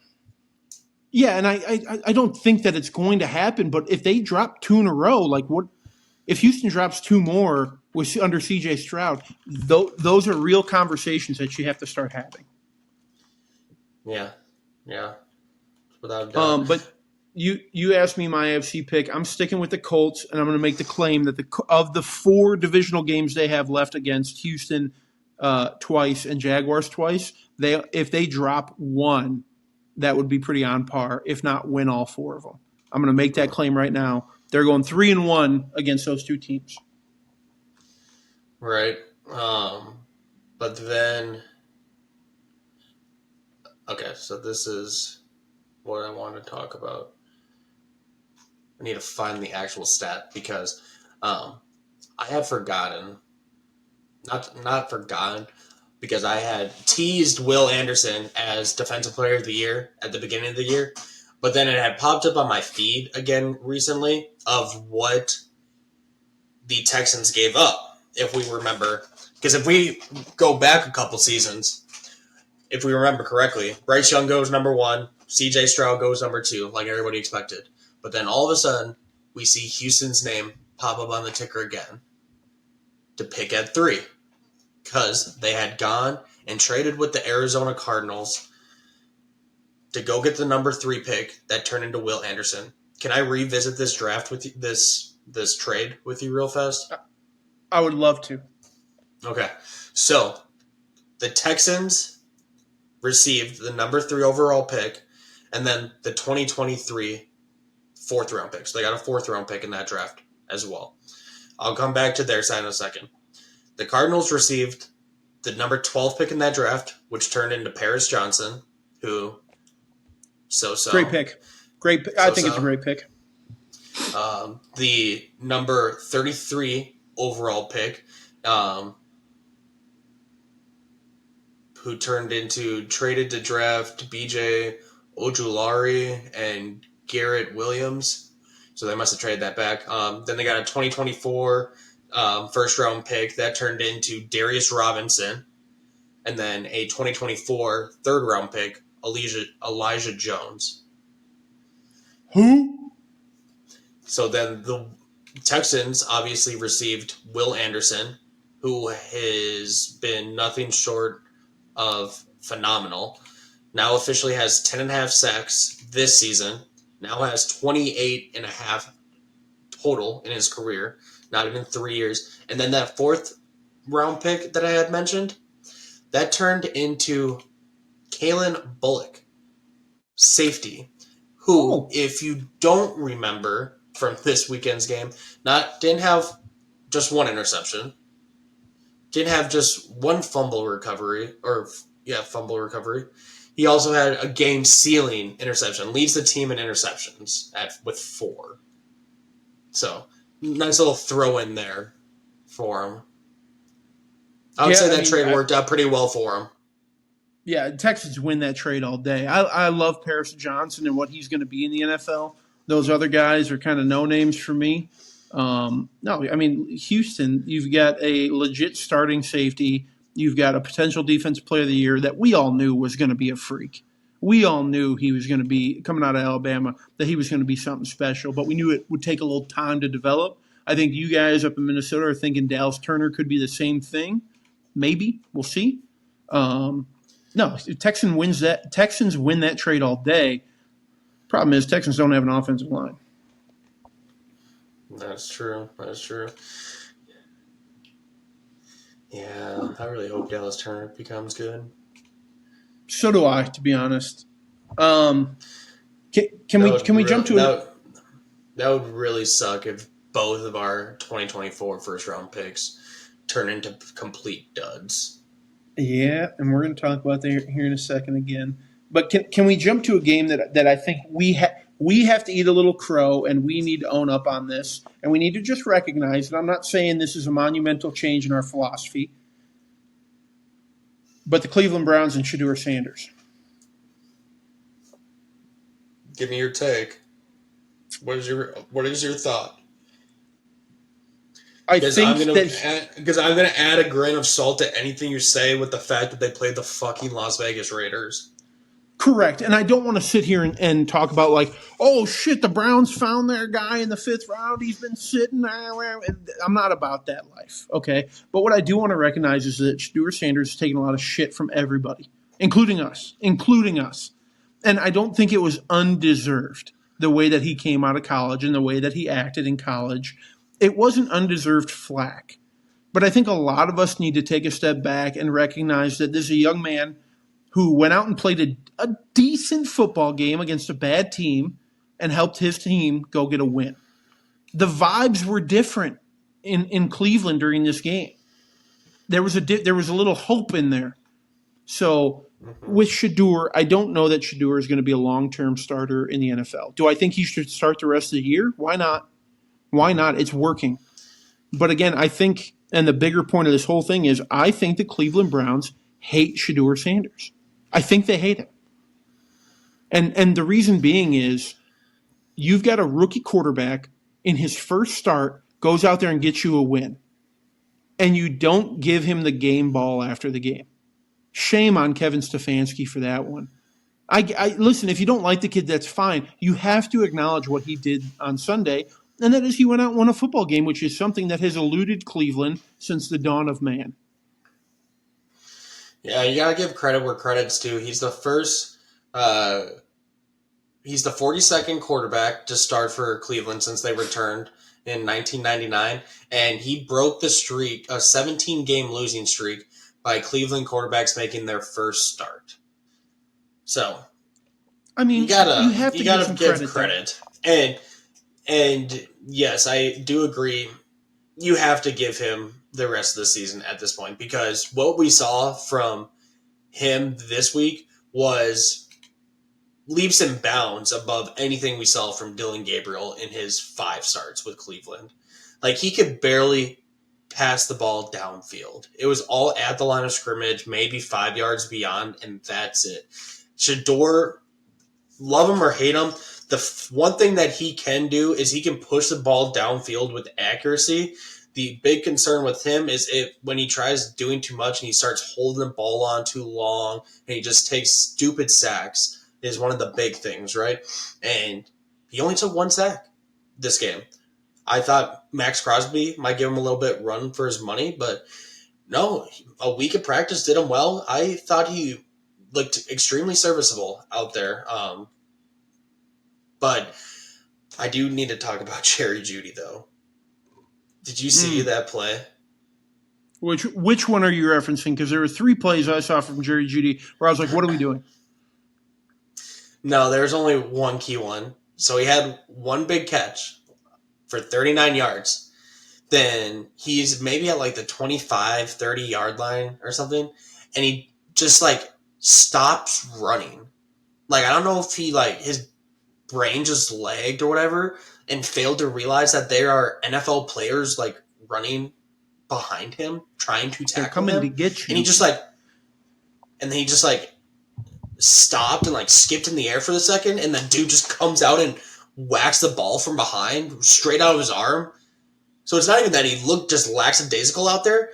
Yeah, and I don't think that it's going to happen, but if they drop 2 in a row, like what if Houston drops 2 more under CJ Stroud, those are real conversations that you have to start having. Yeah. Without a doubt. But you asked me my AFC pick. I'm sticking with the Colts, and I'm going to make the claim that of the 4 divisional games they have left against Houston twice and Jaguars twice, if they drop 1, that would be pretty on par, if not win all 4 of them. I'm going to make that claim right now. They're going 3-1 against those 2 teams. Right. But then, okay, so this is what I want to talk about. I need to find the actual stat because I had forgotten, not forgotten, because I had teased Will Anderson as Defensive Player of the Year at the beginning of the year, but then it had popped up on my feed again recently of what the Texans gave up, if we remember. Because if we go back a couple seasons, if we remember correctly, Bryce Young goes number 1, CJ Stroud goes number 2, like everybody expected. But then all of a sudden, we see Houston's name pop up on the ticker again to pick at 3. Because they had gone and traded with the Arizona Cardinals to go get the number 3 pick that turned into Will Anderson. Can I revisit this draft with you, this trade with you real fast? I would love to. Okay. So, the Texans received the number 3 overall pick and then the 2023 4th round pick. So they got a 4th round pick in that draft as well. I'll come back to their side in a second. The Cardinals received the number 12 pick in that draft, which turned into Paris Johnson, who so-so. Great pick. I think it's a great pick. The number 33 overall pick, who traded to draft BJ Ojulari and Garrett Williams. So they must have traded that back. Then they got a 2024 first round pick that turned into Darius Robinson. And then a 2024 third round pick, Elijah Jones. Who? So then the Texans obviously received Will Anderson, who has been nothing short of phenomenal. Now officially has 10.5 sacks this season. Now has 28.5 total in his career. Not even 3 years. And then that 4th round pick that I had mentioned, that turned into Kalen Bullock, safety, who, if you don't remember from this weekend's game, didn't have just 1 interception, didn't have just 1 fumble recovery. He also had a game-sealing interception. Leads the team in interceptions with 4. So, nice little throw in there for him. I would say that trade worked out pretty well for him. Yeah, Texans win that trade all day. I love Paris Johnson and what he's going to be in the NFL. Those other guys are kind of no names for me. No, I mean, Houston, you've got a legit starting safety. You've got a potential defensive player of the year that we all knew was going to be a freak. We all knew he was going to be, coming out of Alabama, that he was going to be something special, but we knew it would take a little time to develop. I think you guys up in Minnesota are thinking Dallas Turner could be the same thing. Maybe. We'll see. No, Texans win that trade all day. Problem is, Texans don't have an offensive line. That's true. Yeah, I really hope Dallas Turner becomes good. So do I, to be honest. Can we jump to it? That would really suck if both of our 2024 first round picks turn into complete duds. Yeah, and we're going to talk about that here in a second again. But can we jump to a game that I think we have to eat a little crow, and we need to own up on this, and we need to just recognize that I'm not saying this is a monumental change in our philosophy, but the Cleveland Browns and Shedeur Sanders. Give me your take. What is your thought? Because I'm going to add a grain of salt to anything you say with the fact that they played the fucking Las Vegas Raiders. Correct. And I don't want to sit here and talk about like, oh, shit, the Browns found their guy in the 5th round. He's been sitting there. I'm not about that life, okay? But what I do want to recognize is that Shedeur Sanders has taken a lot of shit from everybody, including us. And I don't think it was undeserved, the way that he came out of college and the way that he acted in college. It wasn't undeserved flack. But I think a lot of us need to take a step back and recognize that this is a young man who went out and played a decent football game against a bad team and helped his team go get a win. The vibes were different in Cleveland during this game. There was a little hope in there. So with Shedeur, I don't know that Shedeur is going to be a long-term starter in the NFL. Do I think he should start the rest of the year? Why not? It's working. But again, I think, and the bigger point of this whole thing is, I think the Cleveland Browns hate Shedeur Sanders. I think they hate him. And the reason being is, you've got a rookie quarterback in his first start, goes out there and gets you a win. And you don't give him the game ball after the game. Shame on Kevin Stefanski for that one. I listen, if you don't like the kid, that's fine. You have to acknowledge what he did on Sunday, and that is he went out and won a football game, which is something that has eluded Cleveland since the dawn of man. Yeah, you gotta give credit where credit's due. He's the 42nd quarterback to start for Cleveland since they returned in 1999, and he broke the streak, a 17-game losing streak, by Cleveland quarterbacks making their first start. So, I mean, you have to give credit. And yes, I do agree. You have to give him the rest of the season at this point, because what we saw from him this week was leaps and bounds above anything we saw from Dylan Gabriel in his 5 starts with Cleveland. Like, he could barely pass the ball downfield. It was all at the line of scrimmage, maybe 5 yards beyond, and that's it. Shedeur, love him or hate him, the one thing that he can do is he can push the ball downfield with accuracy. The big concern with him is when he tries doing too much and he starts holding the ball on too long and he just takes stupid sacks is one of the big things, right? And he only took 1 sack this game. I thought Max Crosby might give him a little bit run for his money, but no, a week of practice did him well. I thought he looked extremely serviceable out there. But I do need to talk about Jerry Jeudy, though. Did you see that play? Which one are you referencing? Because there were 3 plays I saw from Jerry Jeudy where I was like, what are we doing? No, there's only one key one. So he had 1 big catch for 39 yards. Then he's maybe at like the 25, 30 yard line or something. And he just like stops running. Like, I don't know if he, like, his brain just lagged or whatever and failed to realize that there are NFL players, like, running behind him, trying to tackle They're coming him. to get you. And he just, like, stopped and, like, skipped in the air for a second, and the dude just comes out and whacks the ball from behind, straight out of his arm. So it's not even that he looked just lackadaisical out there.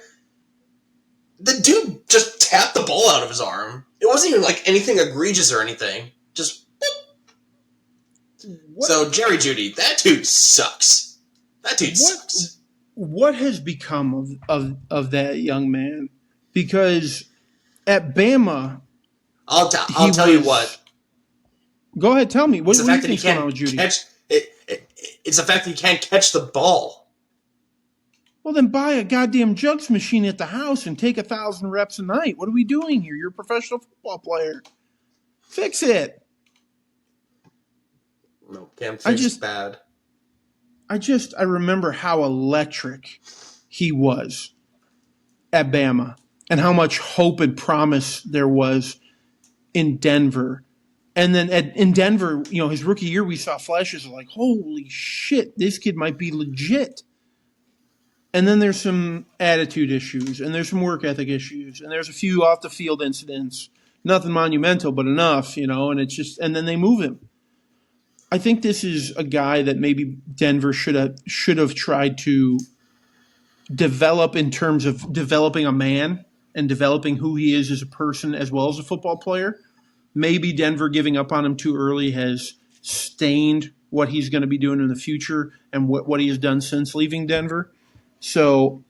The dude just tapped the ball out of his arm. It wasn't even like anything egregious or anything. Just what? So Jerry Jeudy, that dude sucks. That dude sucks. What has become of that young man? Because at Bama, I'll tell you what. Go ahead, tell me. What do you think's going on with Jeudy? It's the fact that he can't catch the ball. Well, then buy a goddamn jugs machine at the house and take 1,000 reps a night. What are we doing here? You're a professional football player. Fix it. No, can't fix bad. I remember how electric he was at Bama and how much hope and promise there was in Denver. And then in Denver, his rookie year, we saw flashes of like, holy shit, this kid might be legit. And then there's some attitude issues, and there's some work ethic issues, and there's a few off the field incidents. Nothing monumental, but enough, and it's just, and then they move him. I think this is a guy that maybe Denver should have tried to develop in terms of developing a man and developing who he is as a person as well as a football player. Maybe Denver giving up on him too early has stained what he's going to be doing in the future and what he has done since leaving Denver. So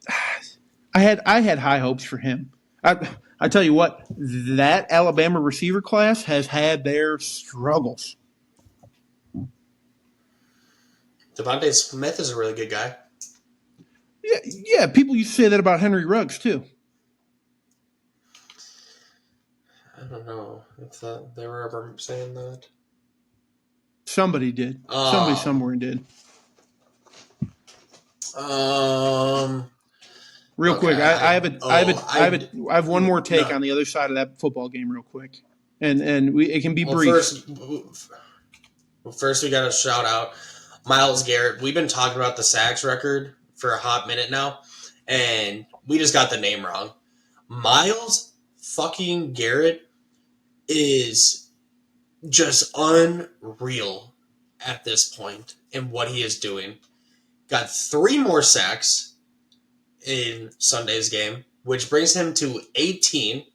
I had high hopes for him. I tell you what, that Alabama receiver class has had their struggles. Devontae Smith is a really good guy. Yeah. People used to say that about Henry Ruggs too. I don't know if they were ever saying that. Somebody did. Somebody somewhere did. Real quick, I have one more take on the other side of that football game, real quick, and it can be brief. First, we got to shout out Myles Garrett. We've been talking about the sacks record for a hot minute now, and we just got the name wrong. Myles fucking Garrett is just unreal at this point in what he is doing. Got 3 more sacks in Sunday's game, which brings him to 18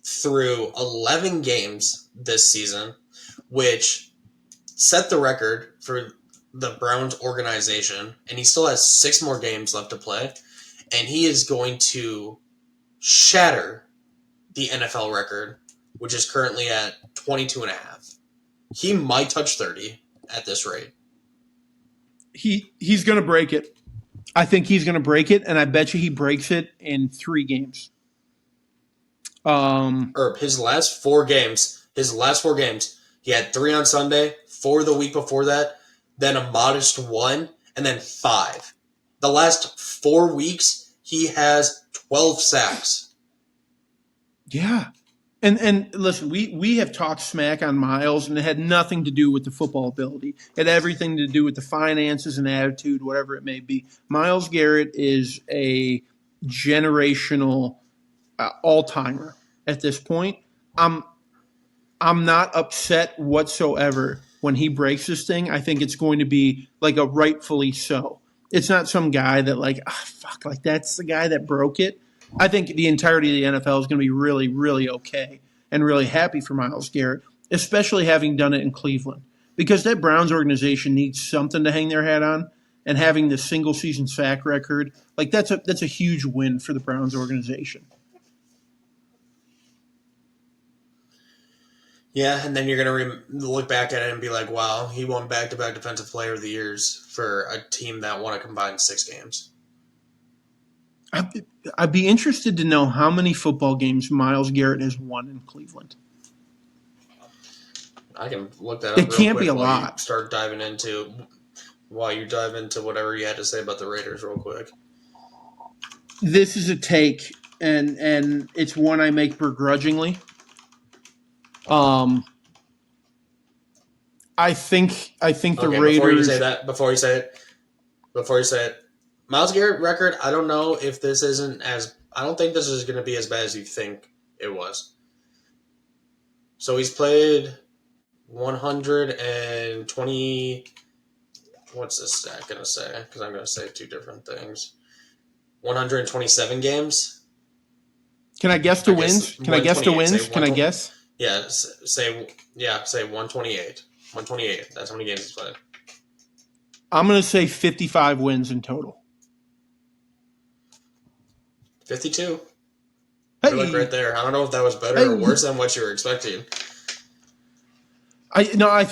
through 11 games this season, which set the record for the Browns organization, and he still has 6 more games left to play, and he is going to shatter the NFL record, which is currently at 22.5. He might touch 30 at this rate. He's going to break it. I think he's going to break it, and I bet you he breaks it in 3 games. Erb, his last 4 games, he had 3 on Sunday, 4 the week before that, then a modest 1, and then 5. The last 4 weeks, he has 12 sacks. Yeah. And listen, we have talked smack on Myles, and it had nothing to do with the football ability. It had everything to do with the finances and attitude, whatever it may be. Myles Garrett is a generational all-timer at this point. I'm not upset whatsoever when he breaks this thing. I think it's going to be like a rightfully so. It's not some guy that that's the guy that broke it. I think the entirety of the NFL is going to be really, really okay and really happy for Myles Garrett, especially having done it in Cleveland. Because that Browns organization needs something to hang their hat on, and having the single-season sack record, that's a huge win for the Browns organization. Yeah, and then you're going to look back at it and be like, wow, he won back-to-back Defensive Player of the Years for a team that won a combined 6 games. I'd be interested to know how many football games Myles Garrett has won in Cleveland. I can look that up. It can't be a lot. While you dive into whatever you had to say about the Raiders real quick. This is a take, and it's one I make begrudgingly. Um, I think the Okay, Raiders. before you say it, Myles Garrett record. I don't know if this isn't as. I don't think this is going to be as bad as you think it was. So he's played 120. What's this stat going to say? Because I'm going to say two different things. 127 games. Can I guess the wins? Can I guess the wins? Can I guess? Yeah, say 128. 128. That's how many games he's played. I'm going to say 55 wins in total. 52. Hey. You're like right there. I don't know if that was better or worse than what you were expecting. I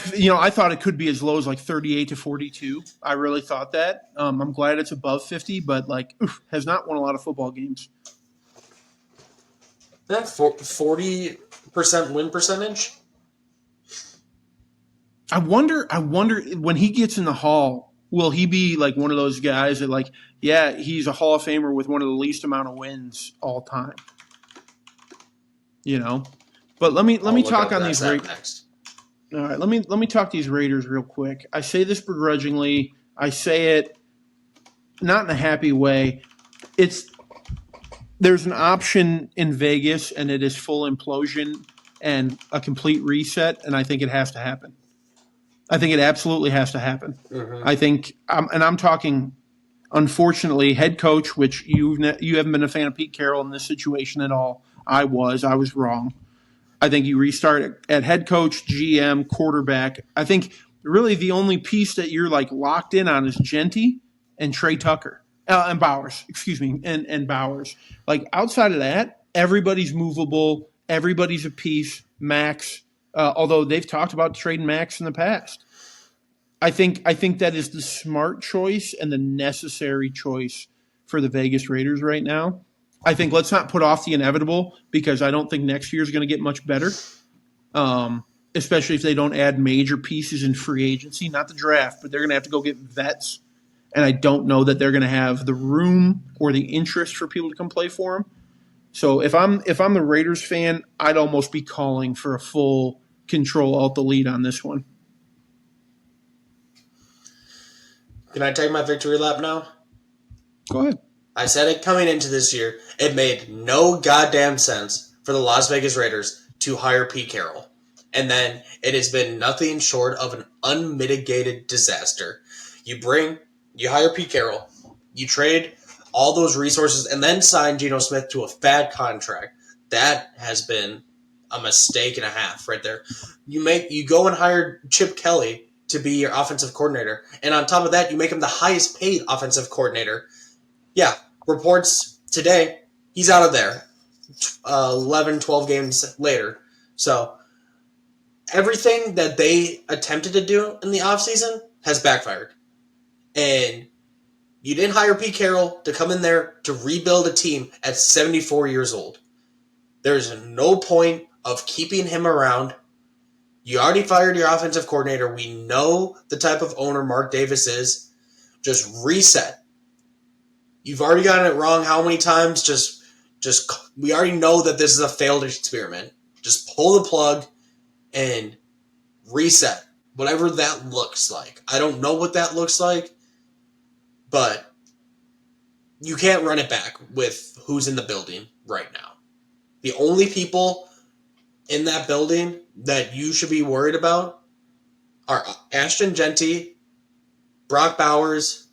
thought it could be as low as like 38 to 42. I really thought that. I'm glad it's above 50, but has not won a lot of football games. That 40% win percentage. I wonder when he gets in the Hall, will he be like one of those guys that he's a Hall of Famer with one of the least amount of wins all time. But let me talk on these next. All right, let me talk these Raiders real quick. I say this begrudgingly. I say it not in a happy way. There's an option in Vegas, and it is full implosion and a complete reset, and I think it has to happen. I think it absolutely has to happen. Mm-hmm. I think, and I'm talking, unfortunately, head coach, which you haven't been a fan of Pete Carroll in this situation at all. I was wrong. I think you restart at head coach, GM, quarterback. I think really the only piece that you're locked in on is Genty and Trey Tucker and Bowers. Excuse me, and Bowers. Outside of that, everybody's movable. Everybody's a piece. Max, although they've talked about trading Max in the past. I think that is the smart choice and the necessary choice for the Vegas Raiders right now. I think let's not put off the inevitable because I don't think next year is going to get much better, especially if they don't add major pieces in free agency, not the draft, but they're going to have to go get vets. And I don't know that they're going to have the room or the interest for people to come play for them. So if I'm the Raiders fan, I'd almost be calling for a full control alt delete on this one. Can I take my victory lap now? Go ahead. I said it coming into this year. It made no goddamn sense for the Las Vegas Raiders to hire Pete Carroll. And then it has been nothing short of an unmitigated disaster. You hire Pete Carroll, you trade all those resources, and then sign Geno Smith to a fat contract. That has been a mistake and a half right there. You go and hire Chip Kelly to be your offensive coordinator, and on top of that, you make him the highest paid offensive coordinator. Yeah, reports today, he's out of there 11, 12 games later. So everything that they attempted to do in the offseason has backfired. And you didn't hire Pete Carroll to come in there to rebuild a team at 74 years old. There's no point of keeping him around. You already fired your offensive coordinator. We know the type of owner Mark Davis is. Just reset. You've already gotten it wrong how many times? Just we already know that this is a failed experiment. Just pull the plug and reset. Whatever that looks like. I don't know what that looks like, but you can't run it back with who's in the building right now. The only people in that building that you should be worried about are Ashton Genty, Brock Bowers,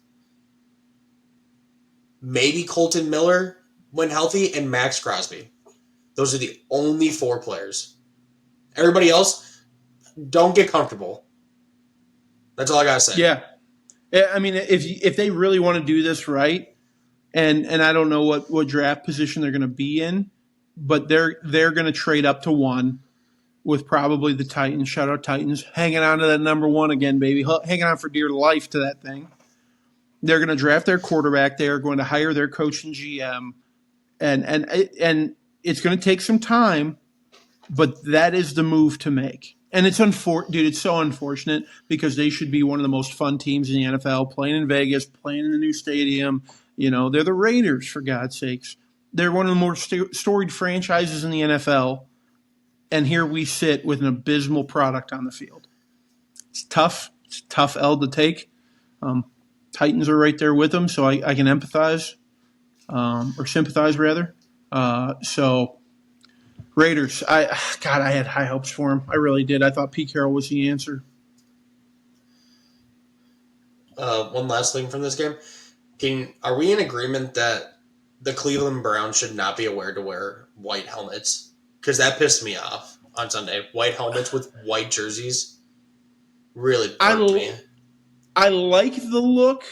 maybe Colton Miller when healthy, and Max Crosby. Those are the only 4 players. Everybody else, don't get comfortable. That's all I gotta say. Yeah. I mean, if they really want to do this right, and I don't know what draft position they're going to be in, but they're going to trade up to 1 with probably the Titans. Shout out Titans, hanging on to that number 1 again, baby, hanging on for dear life to that thing. They're going to draft their quarterback. They are going to hire their coach and GM, and it's going to take some time, but that is the move to make. And it's it's so unfortunate because they should be one of the most fun teams in the NFL, playing in Vegas, playing in a new stadium. They're the Raiders, for God's sakes. They're one of the more storied franchises in the NFL. and here we sit with an abysmal product on the field. It's tough. It's a tough L to take. Titans are right there with them, so I can empathize, or sympathize rather. So Raiders, I had high hopes for him. I really did. I thought Pete Carroll was the answer. One last thing from this game. Are we in agreement that the Cleveland Browns should not be aware to wear white helmets? Because that pissed me off on Sunday. White helmets with white jerseys really burnt me. I like the look,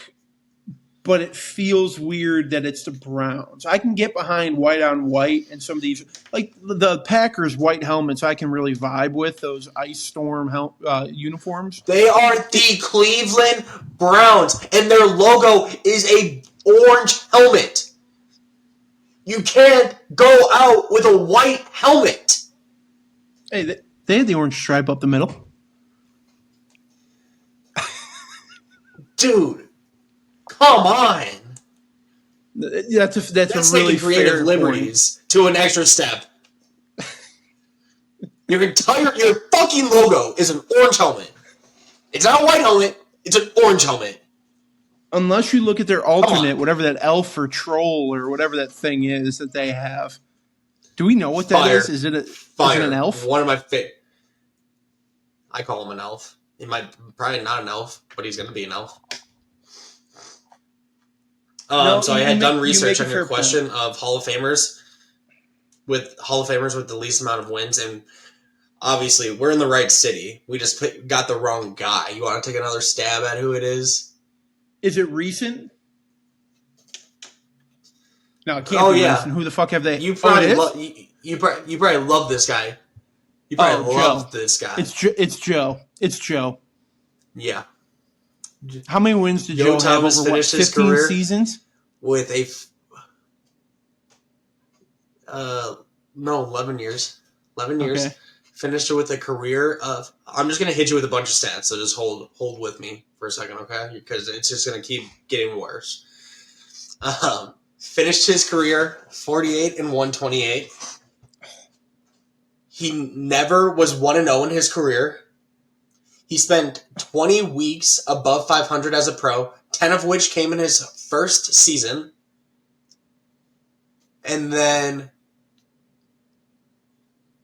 but it feels weird that it's the Browns. I can get behind white on white and some of these, like the Packers' white helmets, I can really vibe with those Ice Storm uniforms. They are the Cleveland Browns, and their logo is a orange helmet. You can't go out with a white helmet. Hey, they had the orange stripe up the middle. Dude, come on. That's a really taking creative fair liberties point. To an extra step. Your fucking logo is an orange helmet. It's not a white helmet. It's an orange helmet. Unless you look at their alternate, whatever that elf or troll or whatever that thing is that they have. Do we know what that is? Is it an elf? One of my favorite. I call him an elf. He might probably not an elf, but he's going to be an elf. So I had done research on your question of Hall of Famers with the least amount of wins, and obviously we're in the right city. We just got the wrong guy. You want to take another stab at who it is? Is it recent? No, it can't be recent. Who the fuck have they? You probably love this guy. You probably love this guy. It's Joe. It's Joe. Yeah. How many wins did Joe have over 15 seasons? With 11 years. 11 years. Okay. Finished it with a career of. I'm just gonna hit you with a bunch of stats, so just hold with me for a second, okay? Because it's just gonna keep getting worse. Finished his career 48 and 128. He never was 1-0 in his career. He spent 20 weeks above 500 as a pro, 10 of which came in his first season. And then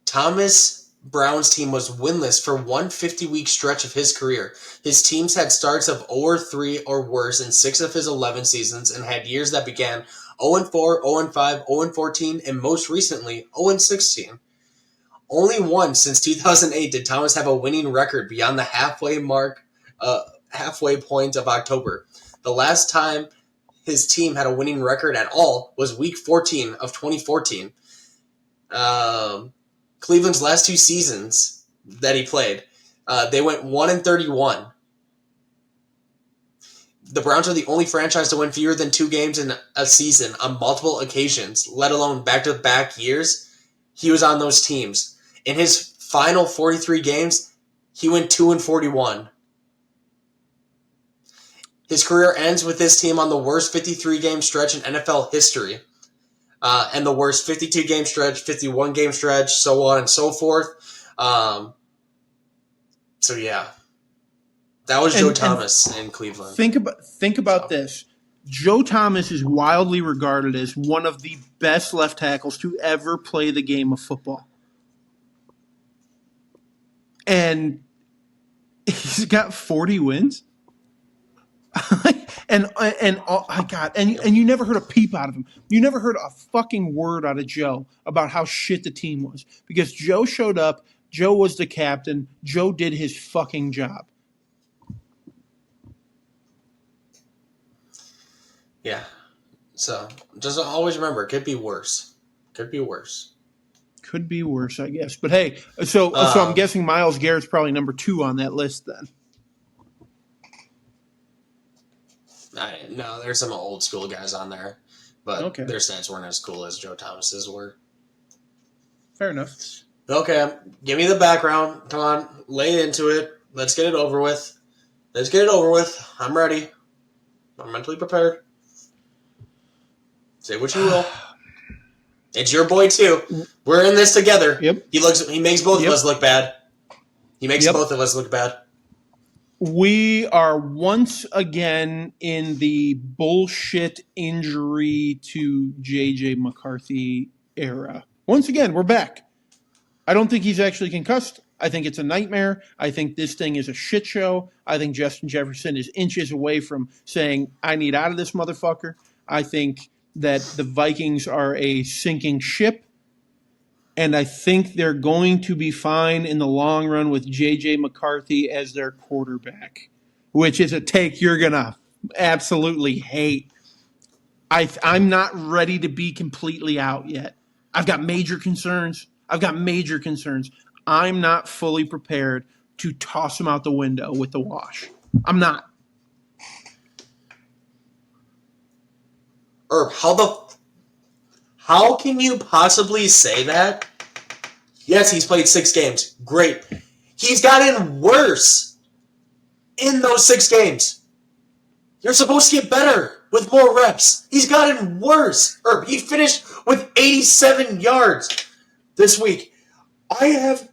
Thomas Brown's team was winless for one 50-week stretch of his career. His teams had starts of 0-3 or worse in 6 of his 11 seasons and had years that began 0-4, 0-5, 0-14, and most recently 0-16. Only once since 2008 did Thomas have a winning record beyond the halfway point of October. The last time his team had a winning record at all was Week 14 of 2014. Cleveland's last 2 seasons that he played, they went 1-31. The Browns are the only franchise to win fewer than 2 games in a season on multiple occasions, let alone back-to-back years. He was on those teams. In his final 43 games, he went 2-41. His career ends with this team on the worst 53-game stretch in NFL history, and the worst 52-game stretch, 51-game stretch, so on and so forth. So yeah, that was Joe Thomas in Cleveland. Think about this. Joe Thomas is wildly regarded as one of the best left tackles to ever play the game of football. And he's got 40 wins. and oh my God, and you never heard a peep out of him. You never heard a fucking word out of Joe about how shit the team was. Because Joe showed up, Joe was the captain, Joe did his fucking job. Yeah. So just always remember, it could be worse. Could be worse. Could be worse, I guess. But hey, so I'm guessing Myles Garrett's probably number 2 on that list then. No, there's some old school guys on there, but their stats weren't as cool as Joe Thomas's were. Fair enough. Okay, give me the background. Come on, lay into it. Let's get it over with. I'm ready. I'm mentally prepared. Say what you will. It's your boy too. We're in this together. Yep. He makes both of us look bad. He makes both of us look bad. We are once again in the bullshit injury to JJ McCarthy era. Once again, we're back. I don't think he's actually concussed. I think it's a nightmare. I think this thing is a shit show. I think Justin Jefferson is inches away from saying, I need out of this motherfucker. I think that the Vikings are a sinking ship. And I think they're going to be fine in the long run with JJ McCarthy as their quarterback, which is a take you're going to absolutely hate. I'm not ready to be completely out yet. I've got major concerns. I'm not fully prepared to toss him out the window with the wash. I'm not. Herb, how can you possibly say that? Yes, he's played 6 games. Great. He's gotten worse in those 6 games. You're supposed to get better with more reps. He's gotten worse. Herb, he finished with 87 yards this week. I have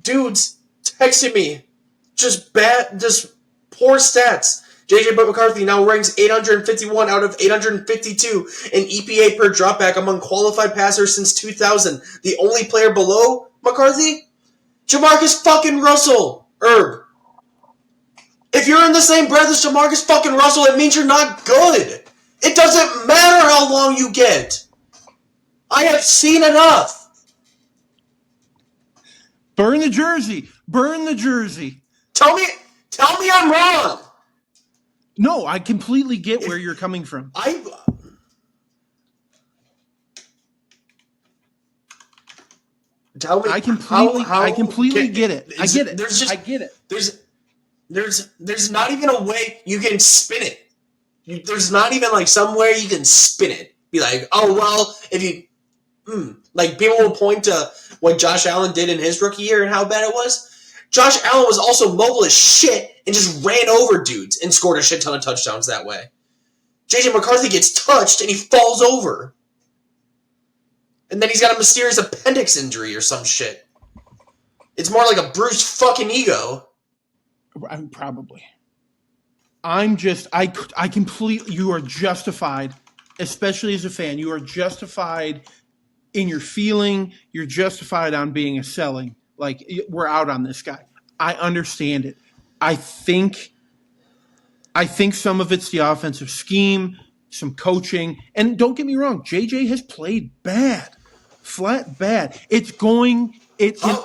dudes texting me just poor stats. JJ McCarthy now ranks 851 out of 852 in EPA per dropback among qualified passers since 2000. The only player below McCarthy? Jamarcus fucking Russell. Herb. If you're in the same breath as Jamarcus fucking Russell, it means you're not good. It doesn't matter how long you get. I have seen enough. Burn the jersey. Tell me I'm wrong. No, I completely get where you're coming from. Tell me. I completely get it. I get it. I get it. There's not even a way you can spin it. There's not even like somewhere you can spin it. Be like, oh well, if you like people will point to what Josh Allen did in his rookie year and how bad it was. Josh Allen was also mobile as shit and just ran over dudes and scored a shit ton of touchdowns that way. JJ McCarthy gets touched and he falls over. And then he's got a mysterious appendix injury or some shit. It's more like a bruised fucking ego. Probably. I completely, you are justified, especially as a fan, you are justified in your feeling, you're justified on being a selling. Like, we're out on this guy. I understand it. I think some of it's the offensive scheme, some coaching. And don't get me wrong, JJ has played bad. Flat bad. It can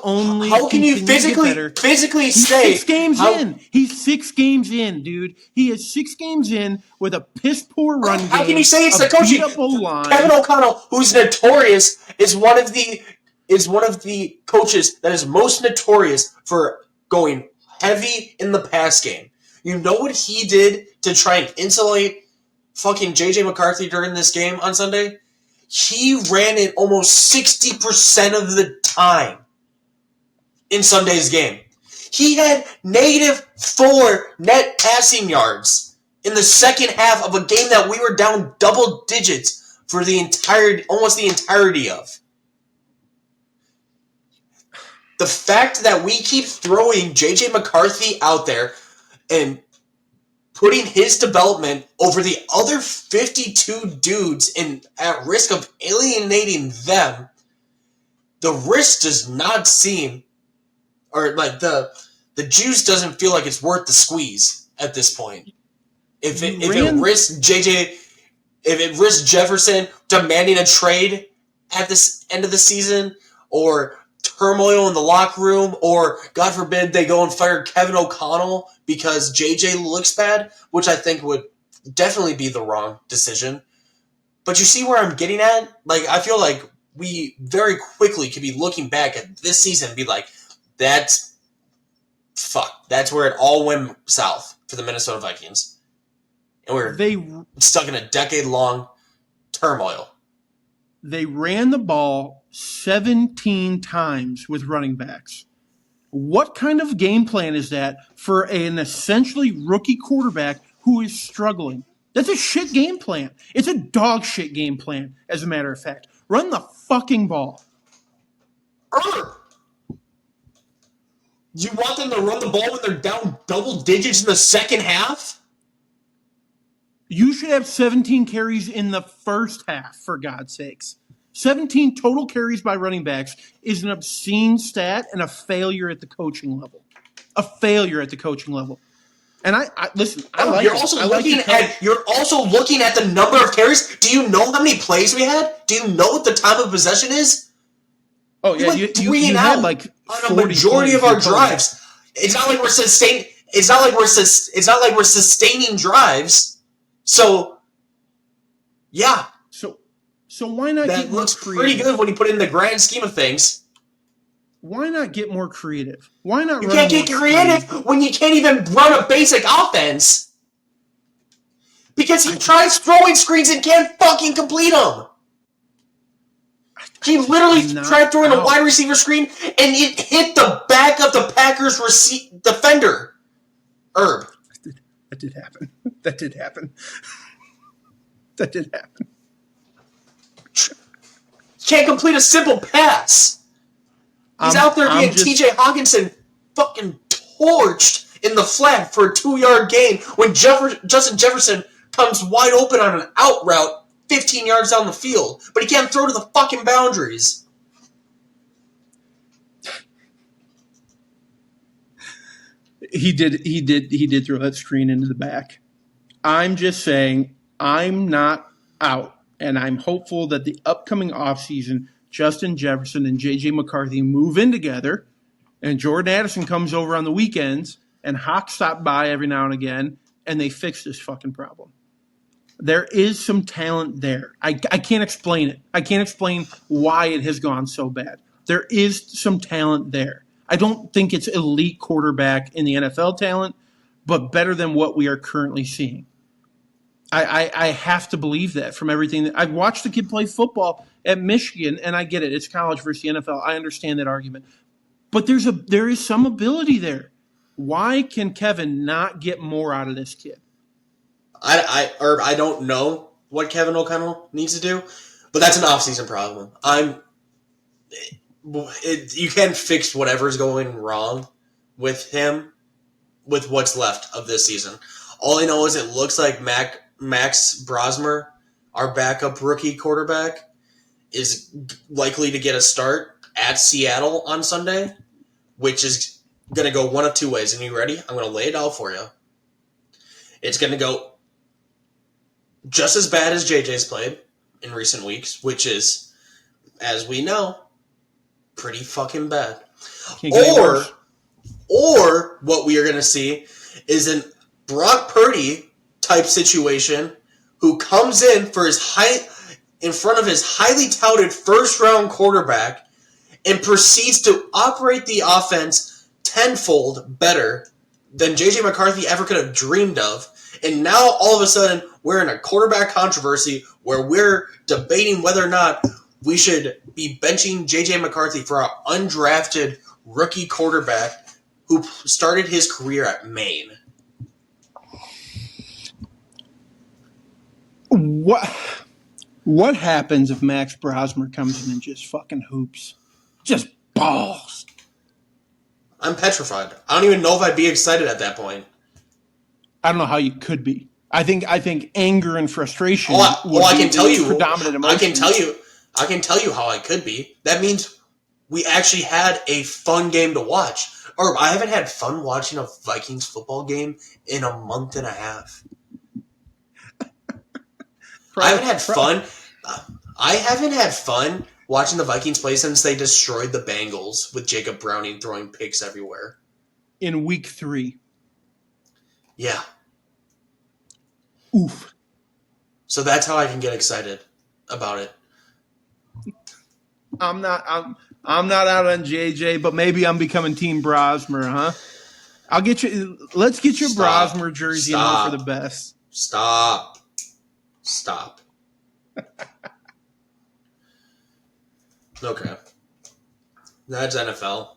only how can you physically He's say 6 games in. He's 6 games in, dude. He is 6 games in with a piss poor run game. How can you say it's the coaching? Kevin O'Connell, who's notorious, is one of the coaches that is most notorious for going heavy in the pass game. You know what he did to try and insulate fucking JJ McCarthy during this game on Sunday? He ran it almost 60% of the time in Sunday's game. He had -4 net passing yards in the second half of a game that we were down double digits for almost the entirety of. The fact that we keep throwing JJ McCarthy out there and putting his development over the other 52 dudes at risk of alienating them, the risk does not seem, or like the juice doesn't feel like it's worth the squeeze at this point. If it risks Jefferson demanding a trade at this end of the season, or turmoil in the locker room, or God forbid they go and fire Kevin O'Connell because JJ looks bad, which I think would definitely be the wrong decision. But you see where I'm getting at? Like, I feel like we very quickly could be looking back at this season and be like, that's where it all went south for the Minnesota Vikings. And we're stuck in a decade-long turmoil. They ran the ball 17 times with running backs. What kind of game plan is that for an essentially rookie quarterback who is struggling? That's a shit game plan. It's a dog shit game plan, as a matter of fact. Run the fucking ball. Herb! You want them to run the ball when they're down double digits in the second half? You should have 17 carries in the first half, for God's sakes. 17 total carries by running backs is an obscene stat and a failure at the coaching level. A failure at the coaching level. And I listen, I like you're it. also I like you're also looking at the number of carries. Do you know how many plays we had? Do you know what the time of possession is? Oh yeah, you had like on a majority of our drives. It's not like we're sustaining drives. So yeah. So why not that get more looks creative? Pretty good when you put it in the grand scheme of things. Why not get more creative? Why not? You can't get creative when you can't even run a basic offense. Because he tries throwing screens and can't fucking complete them. He literally tried throwing a wide receiver screen and it hit the back of the Packers defender. Erb. That did happen. That did happen. That did happen. Can't complete a simple pass. He's out there being TJ Hawkinson fucking torched in the flat for a 2-yard gain when Justin Jefferson comes wide open on an out route 15 yards down the field, but he can't throw to the fucking boundaries. He did throw that screen into the back. I'm just saying I'm not out, and I'm hopeful that the upcoming offseason, Justin Jefferson and JJ McCarthy move in together, and Jordan Addison comes over on the weekends, and Hawk stop by every now and again, and they fix this fucking problem. There is some talent there. I can't explain it. I can't explain why it has gone so bad. There is some talent there. I don't think it's elite quarterback in the NFL talent, but better than what we are currently seeing. I have to believe that from everything. I've watched the kid play football at Michigan, and I get it. It's college versus the NFL. I understand that argument. But there is some ability there. Why can Kevin not get more out of this kid? I don't know what Kevin O'Connell needs to do, but that's an off-season problem. You can't fix whatever's going wrong with him with what's left of this season. All I know is it looks like Max Brosmer, our backup rookie quarterback, is likely to get a start at Seattle on Sunday, which is going to go one of two ways. And you ready? I'm going to lay it out for you. It's going to go just as bad as JJ's played in recent weeks, which is, as we know, pretty fucking bad. Or what we are going to see is an Brock Purdy type situation who comes in for in front of his highly touted first round quarterback and proceeds to operate the offense tenfold better than JJ McCarthy ever could have dreamed of. And now all of a sudden we're in a quarterback controversy where we're debating whether or not we should be benching JJ McCarthy for our undrafted rookie quarterback who started his career at Maine. What happens if Max Brosmer comes in and just fucking hoops? Just balls. I'm petrified. I don't even know if I'd be excited at that point. I don't know how you could be. I think anger and frustration I can tell you predominant emotions. I can tell you how I could be. That means we actually had a fun game to watch. Or I haven't had fun watching a Vikings football game in a month and a half. I haven't had fun watching the Vikings play since they destroyed the Bengals with Jacob Browning throwing picks everywhere. In week 3. Yeah. Oof. So that's how I can get excited about it. I'm not out on JJ, but maybe I'm becoming Team Brosmer, huh? Let's get your Brosmer jersey and hope for the best. Stop. Okay. That's NFL.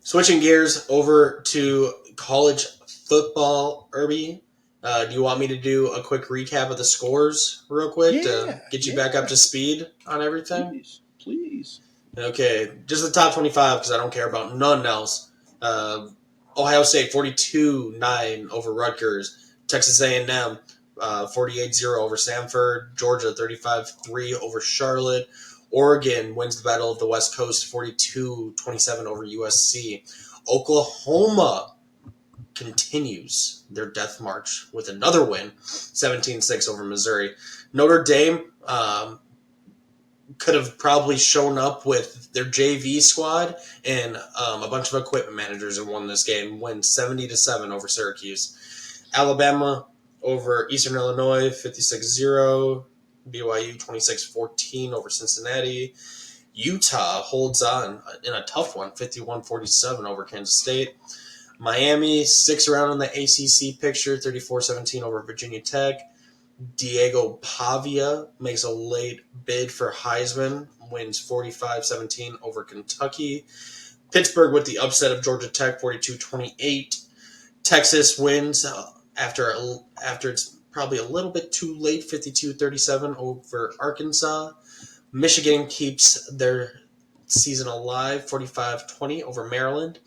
Switching gears over to college football, Irby. Do you want me to do a quick recap of the scores real quick to Yeah, get you back up to speed on everything? Please. Okay, just the top 25 because I don't care about none else. Ohio State 42-9 over Rutgers. Texas A&M 48-0 over Samford. Georgia 35-3 over Charlotte. Oregon wins the Battle of the West Coast 42-27 over USC. Oklahoma continues their death march with another win, 17-6 over Missouri. Notre Dame could have probably shown up with their JV squad and a bunch of equipment managers and won this game, win 70-7 over Syracuse. Alabama over Eastern Illinois, 56-0. BYU 26-14 over Cincinnati. Utah holds on in a tough one, 51-47 over Kansas State. Miami sticks around in the ACC picture, 34-17 over Virginia Tech. Diego Pavia makes a late bid for Heisman, wins 45-17 over Kentucky. Pittsburgh with the upset of Georgia Tech, 42-28. Texas wins after it's probably a little bit too late, 52-37 over Arkansas. Michigan keeps their season alive, 45-20 over Maryland.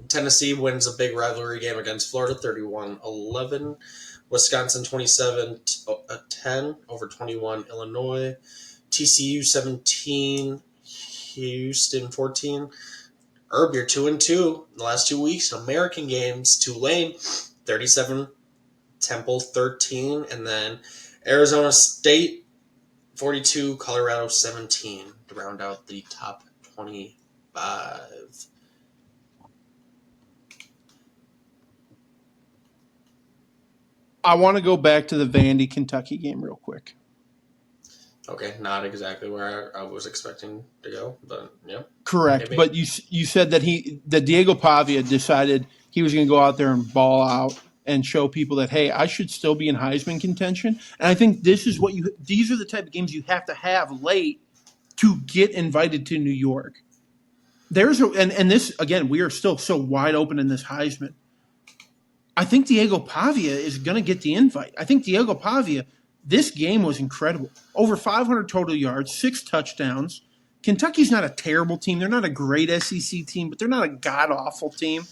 Tennessee wins a big rivalry game against Florida, 31-11. Wisconsin 27-10 over 21 Illinois. TCU 17, Houston 14. Erb, you're 2-2 in the last 2 weeks. American games, Tulane 37, Temple 13, and then Arizona State 42, Colorado 17 to round out the top 25. I want to go back to the Vandy Kentucky game real quick. Okay, not exactly where I was expecting to go, but yeah. Correct, maybe. but you said that Diego Pavia decided he was going to go out there and ball out and show people that, hey, I should still be in Heisman contention. And I think these are the type of games you have to have late to get invited to New York. And this, again, we are still so wide open in this Heisman. I think Diego Pavia is going to get the invite. I think Diego Pavia, this game was incredible. Over 500 total yards, 6 touchdowns. Kentucky's not a terrible team. They're not a great SEC team, but they're not a god-awful team.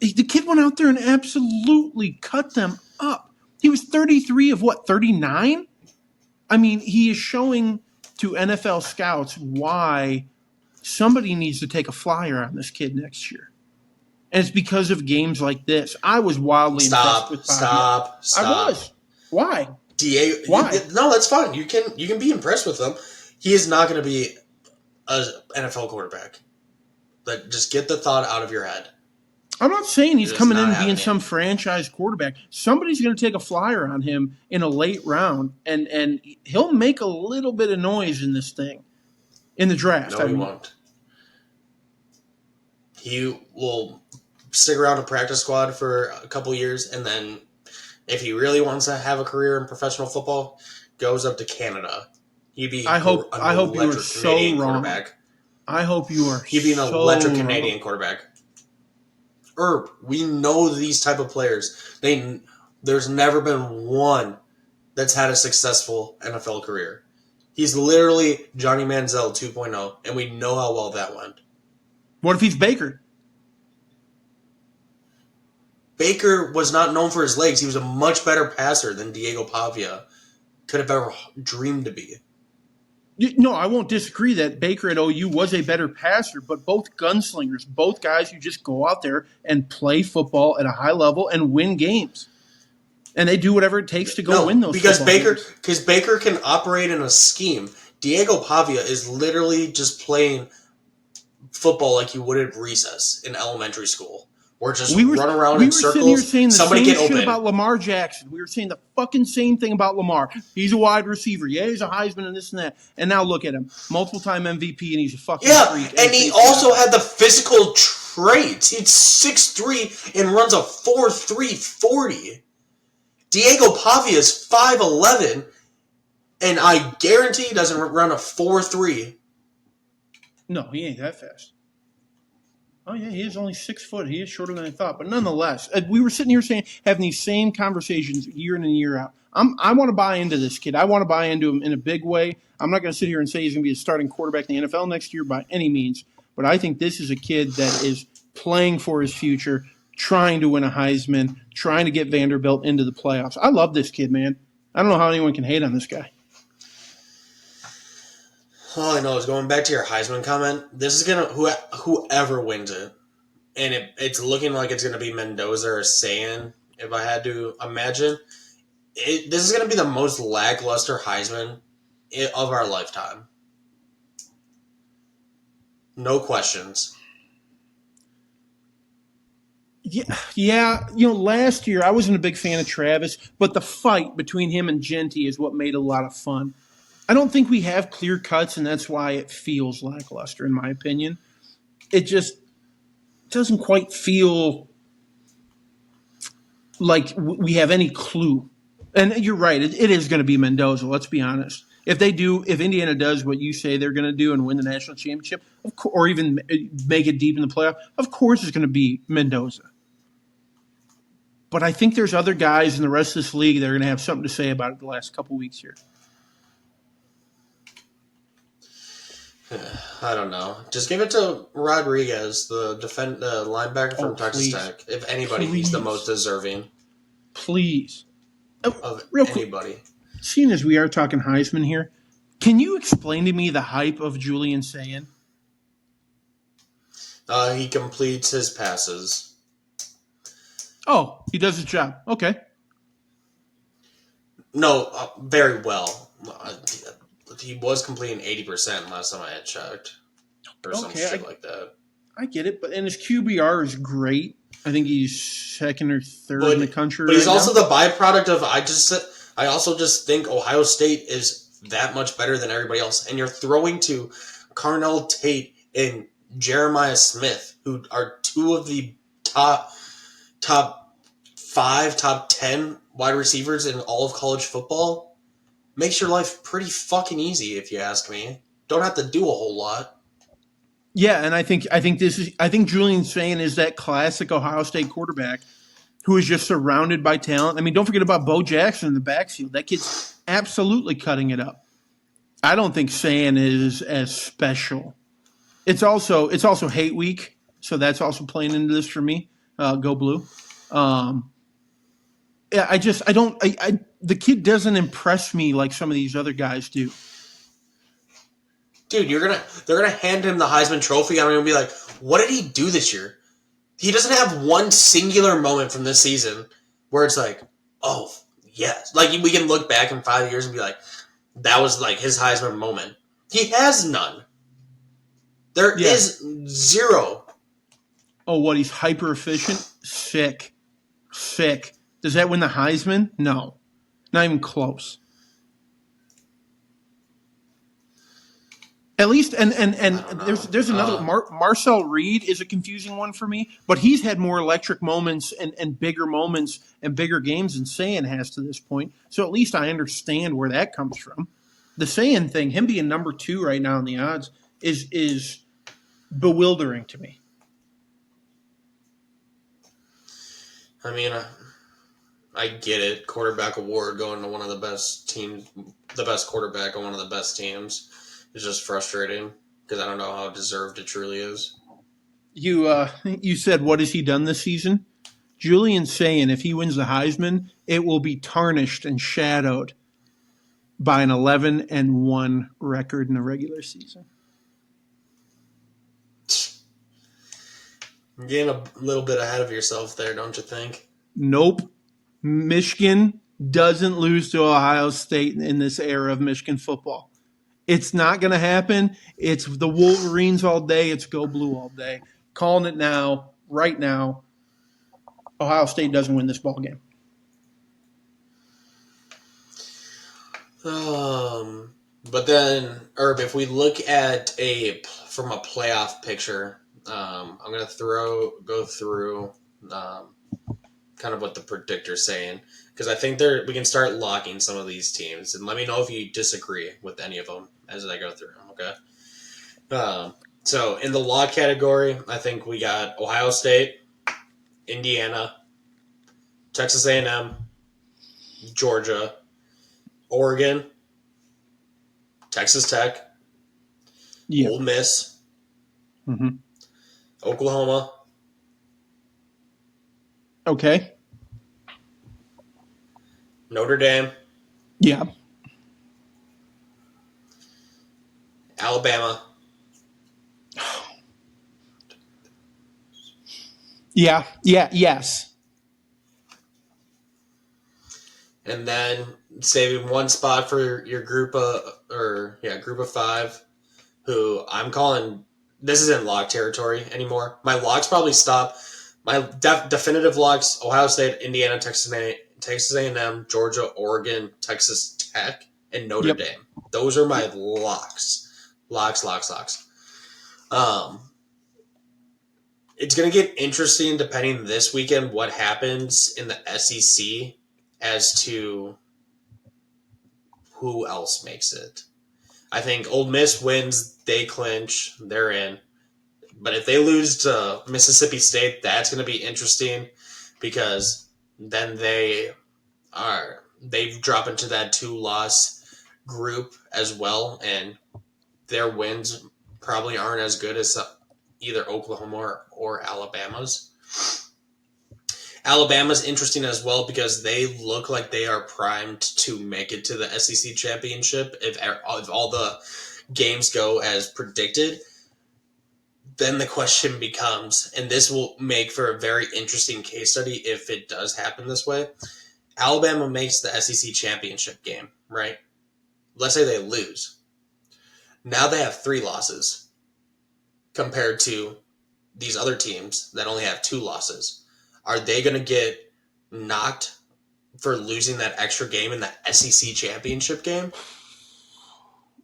The kid went out there and absolutely cut them up. He was 33 of 39? I mean, he is showing to NFL scouts why somebody needs to take a flyer on this kid next year. And it's because of games like this. I was wildly impressed with Pavia. Stop. I was. Why? Why? No, that's fine. You can be impressed with him. He is not going to be an NFL quarterback. But just get the thought out of your head. I'm not saying he's coming in and being some franchise quarterback. Somebody's going to take a flyer on him in a late round, and he'll make a little bit of noise in this thing, in the draft. No, he won't. He will stick around a practice squad for a couple years, and then if he really wants to have a career in professional football, goes up to Canada. He'd be I hope you are so wrong. I hope you are. He'd be an electric Canadian quarterback. Erb, we know these type of players. There's never been one that's had a successful NFL career. He's literally Johnny Manziel 2.0, and we know how well that went. What if he's Baker? Baker was not known for his legs. He was a much better passer than Diego Pavia could have ever dreamed to be. No, I won't disagree that Baker at OU was a better passer, but both gunslingers, both guys who just go out there and play football at a high level and win games. And they do whatever it takes to go win those because games. Because Baker can operate in a scheme. Diego Pavia is literally just playing football like you would at recess in elementary school. Or just run around in circles. We were sitting here saying the somebody same get open. shit about Lamar Jackson. We were saying the fucking same thing about Lamar. He's a wide receiver. Yeah, he's a Heisman and this and that. And now look at him. Multiple-time MVP, and he's a fucking freak. And he also had the physical traits. He's 6'3" and runs a 4.3 40. Diego Pavia is 5'11", and I guarantee he doesn't run a 4.3. No, he ain't that fast. Oh yeah, he is only 6 foot. He is shorter than I thought, but nonetheless, we were sitting here having these same conversations year in and year out. I want to buy into this kid. I want to buy into him in a big way. I'm not going to sit here and say he's going to be a starting quarterback in the NFL next year by any means, but I think this is a kid that is playing for his future, trying to win a Heisman, trying to get Vanderbilt into the playoffs. I love this kid, man. I don't know how anyone can hate on this guy. All I know is going back to your Heisman comment. This is gonna whoever wins it, and it's looking like it's gonna be Mendoza or Sayan. If I had to imagine, this is gonna be the most lackluster Heisman of our lifetime. No questions. Yeah. Last year I wasn't a big fan of Travis, but the fight between him and Genty is what made it a lot of fun. I don't think we have clear cuts, and that's why it feels lackluster, in my opinion. It just doesn't quite feel like we have any clue. And you're right, it is going to be Mendoza, let's be honest. If Indiana does what you say they're going to do and win the national championship, or even make it deep in the playoff, of course it's going to be Mendoza. But I think there's other guys in the rest of this league that are going to have something to say about it the last couple weeks here. I don't know. Just give it to Rodriguez, the linebacker from Texas Tech. If anybody, he's the most deserving. Please. Of Real anybody. Quick, seeing as we are talking Heisman here, can you explain to me the hype of Julian Sayin? He completes his passes. Oh, he does his job. Okay. No, very well. He was completing 80% last time I had checked. Or some shit like that. I get it, and his QBR is great. I think he's second or third in the country. But he's also the byproduct of I also just think Ohio State is that much better than everybody else. And you're throwing to Carnell Tate and Jeremiah Smith, who are two of the top 5, top 10 wide receivers in all of college football. Makes your life pretty fucking easy, if you ask me. Don't have to do a whole lot. Yeah, and I think Julian Sayin is that classic Ohio State quarterback who is just surrounded by talent. I mean, don't forget about Bo Jackson in the backfield. That kid's absolutely cutting it up. I don't think Sayin is as special. It's also hate week, so that's also playing into this for me. Go Blue. Yeah, the kid doesn't impress me like some of these other guys do. Dude, they're gonna hand him the Heisman Trophy, and I'm gonna be like, what did he do this year? He doesn't have one singular moment from this season where it's like, oh yes, like we can look back in 5 years and be like, that was like his Heisman moment. He has none. There is zero. Oh, what? He's hyper efficient. Sick. Does that win the Heisman? No, not even close. At least, and there's another. Marcel Reed is a confusing one for me, but he's had more electric moments and bigger moments and bigger games than Sayin has to this point. So at least I understand where that comes from. The Sayin thing, him being number 2 right now in the odds, is bewildering to me. I mean, I get it. Quarterback award going to one of the best teams, the best quarterback on one of the best teams. It's just frustrating because I don't know how deserved it truly is. You said, what has he done this season? Julian Sayin, if he wins the Heisman, it will be tarnished and shadowed by an 11-1 record in the regular season. You're getting a little bit ahead of yourself there, don't you think? Nope. Michigan doesn't lose to Ohio State in this era of Michigan football. It's not going to happen. It's the Wolverines all day. It's Go Blue all day. Calling it now, right now. Ohio State doesn't win this ball game. But then, Erb, if we look at from a playoff picture, I'm going to go through kind of what the predictor's saying, because I think we can start locking some of these teams, and let me know if you disagree with any of them as I go through them, okay? So in the lock category, I think we got Ohio State, Indiana, Texas A&M, Georgia, Oregon, Texas Tech, Yeah. Ole Miss, Mm-hmm. Oklahoma, Okay. Notre Dame, Yeah. Alabama, Yeah. Yeah. Yes. and then saving one spot for your group of five, who I'm calling. This isn't lock territory anymore. My locks probably stop. My definitive locks: Ohio State, Indiana, Texas A&M, Georgia, Oregon, Texas Tech, and Notre Yep. Dame. Those are my locks. Locks. Um, it's going to get interesting depending this weekend what happens in the SEC as to who else makes it. I think Ole Miss wins, they clinch, they're in. But if they lose to Mississippi State, that's going to be interesting because then they drop into that 2-loss group as well, and their wins probably aren't as good as either Oklahoma or Alabama's. Alabama's interesting as well because they look like they are primed to make it to the SEC championship if all the games go as predicted. Then the question becomes, and this will make for a very interesting case study if it does happen this way. Alabama makes the SEC championship game, right? Let's say they lose. Now they have 3 losses compared to these other teams that only have 2 losses. Are they going to get knocked for losing that extra game in the SEC championship game?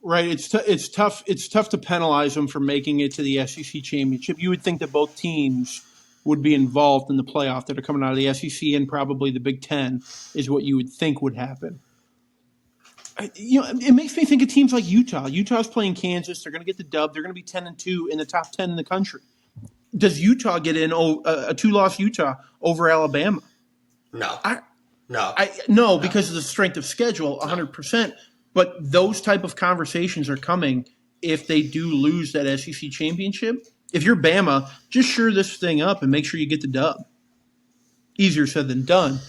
Right. It's tough. It's tough to penalize them for making it to the SEC championship. You would think that both teams would be involved in the playoff that are coming out of the SEC and probably the Big Ten is what you would think would happen. It makes me think of teams like Utah. Utah's playing Kansas. They're going to get the dub. They're going to be 10-2 in the top 10 in the country. Does Utah get in a 2-loss Utah over Alabama? No. No, because of the strength of schedule, 100%. But those type of conversations are coming if they do lose that SEC championship. If you're Bama, just shore this thing up and make sure you get the dub. Easier said than done.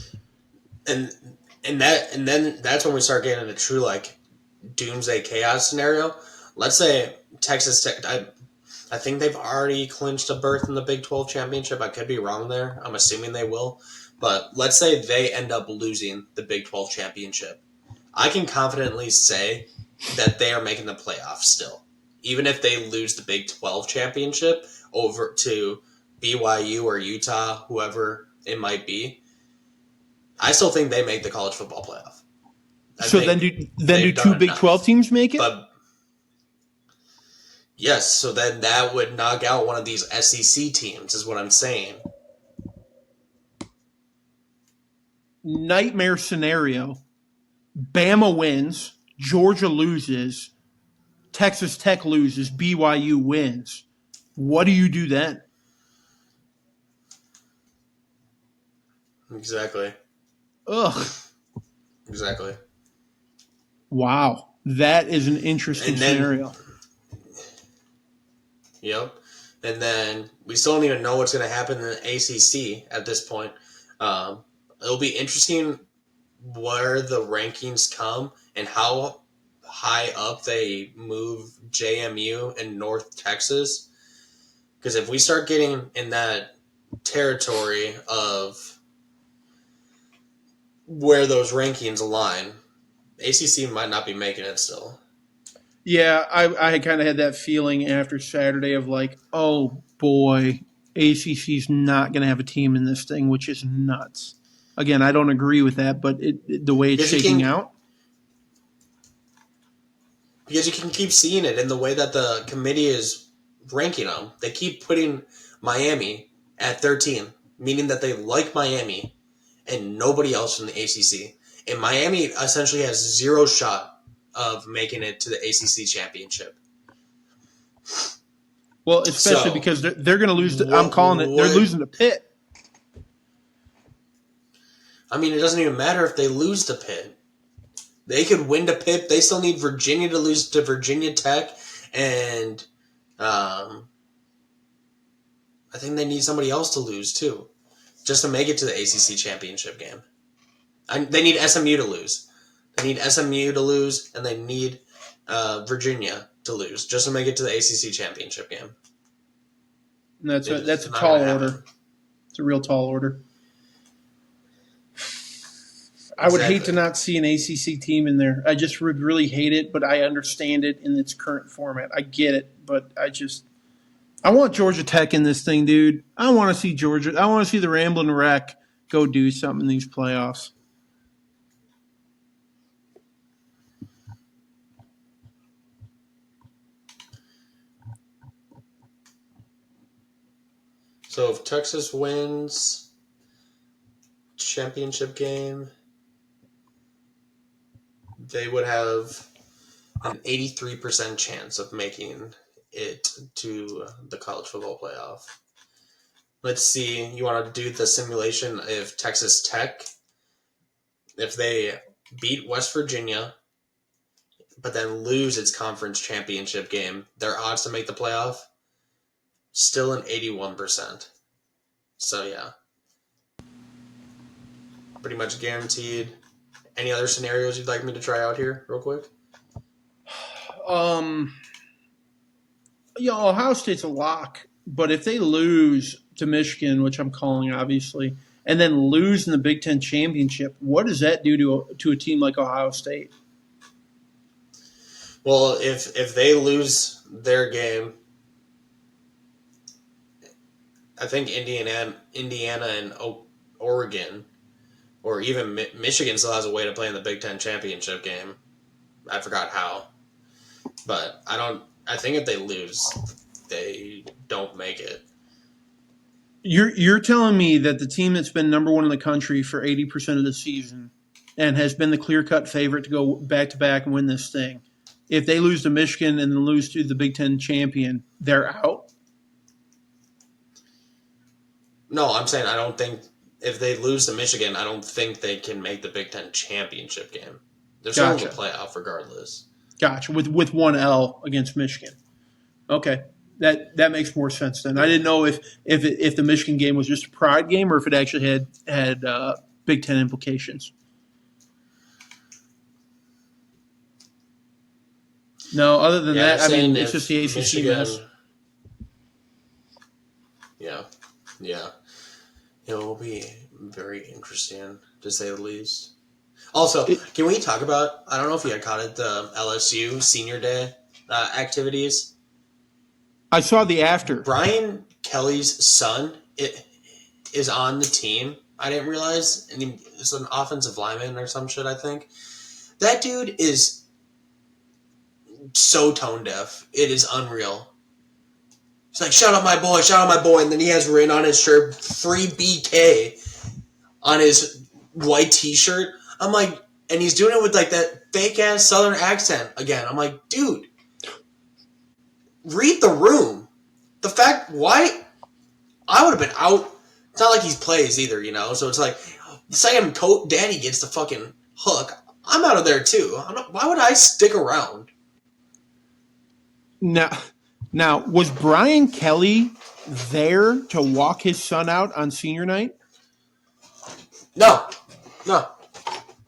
And then that's when we start getting into true doomsday chaos scenario. Let's say Texas Tech. I think they've already clinched a berth in the Big 12 championship. I could be wrong there. I'm assuming they will. But let's say they end up losing the Big 12 championship. I can confidently say that they are making the playoffs still. Even if they lose the Big 12 championship over to BYU or Utah, whoever it might be, I still think they make the college football playoff. So then do 2 Big 12 teams make it? But yes, so then that would knock out one of these SEC teams, is what I'm saying. Nightmare scenario. Bama wins, Georgia loses, Texas Tech loses, BYU wins. What do you do then? Exactly. Ugh. Exactly. Wow. That is an interesting scenario. Yep. And then we still don't even know what's going to happen in the ACC at this point. It'll be interesting where the rankings come and how high up they move JMU and North Texas. Because if we start getting in that territory of where those rankings align, ACC might not be making it still. Yeah, I kind of had that feeling after Saturday of oh boy, ACC's not going to have a team in this thing, which is nuts. Again, I don't agree with that, but the way it's shaking out. Because you can keep seeing it in the way that the committee is ranking them. They keep putting Miami at 13, meaning that they like Miami and nobody else in the ACC. And Miami essentially has 0 shot of making it to the ACC championship. Well, especially So, because they're going to lose. I'm calling it. They're losing to Pitt. I mean, it doesn't even matter if they lose to Pitt. They could win to Pitt. They still need Virginia to lose to Virginia Tech, and I think they need somebody else to lose too, just to make it to the ACC championship game. They need SMU to lose. They need SMU to lose, and they need Virginia to lose just to make it to the ACC championship game. And that's a tall order. It's a real tall order. I would hate to not see an ACC team in there. I just would really hate it, but I understand it in its current format. I get it, but I want Georgia Tech in this thing, dude. I want to see Georgia. I want to see the Ramblin' Wreck go do something in these playoffs. So if Texas wins championship game, they would have an 83% chance of making it to the college football playoff. Let's see. You want to do the simulation if Texas Tech, if they beat West Virginia, but then lose its conference championship game, their odds to make the playoff, still an 81%. So, yeah. Pretty much guaranteed. Any other scenarios you'd like me to try out here real quick? Ohio State's a lock, but if they lose to Michigan, which I'm calling obviously, and then lose in the Big Ten championship, what does that do to a team like Ohio State? Well, if they lose their game, I think Indiana and Oregon, or even Michigan still has a way to play in the Big Ten championship game. I forgot how, but I think if they lose, they don't make it. You're telling me that the team that's been number one in the country for 80% of the season and has been the clear-cut favorite to go back-to-back and win this thing, if they lose to Michigan and then lose to the Big Ten champion, they're out? No, I'm saying I don't think if they lose to Michigan, I don't think they can make the Big Ten championship game. They're still in the playoff regardless. Gotcha. With one L against Michigan. Okay. That makes more sense then. I didn't know if the Michigan game was just a pride game or if it actually had Big Ten implications. No, other than that, I mean, it's just the ACC Michigan, mess. Yeah. It will be very interesting, to say the least. Also, can we talk about, I don't know if you had caught it, the LSU Senior Day activities? I saw the after. Brian Kelly's son is on the team. I didn't realize. And he's an offensive lineman or some shit, I think. That dude is so tone deaf. It is unreal. He's like, shout out my boy. And then he has written on his shirt, free BK on his white t-shirt. I'm like, and he's doing it with like that fake ass Southern accent again. I'm like, dude, read the room. The fact, why? I would have been out. It's not like he plays either, you know? So it's like, the second Daddy gets the fucking hook, I'm out of there too. Why would I stick around? Now, was Brian Kelly there to walk his son out on senior night? No.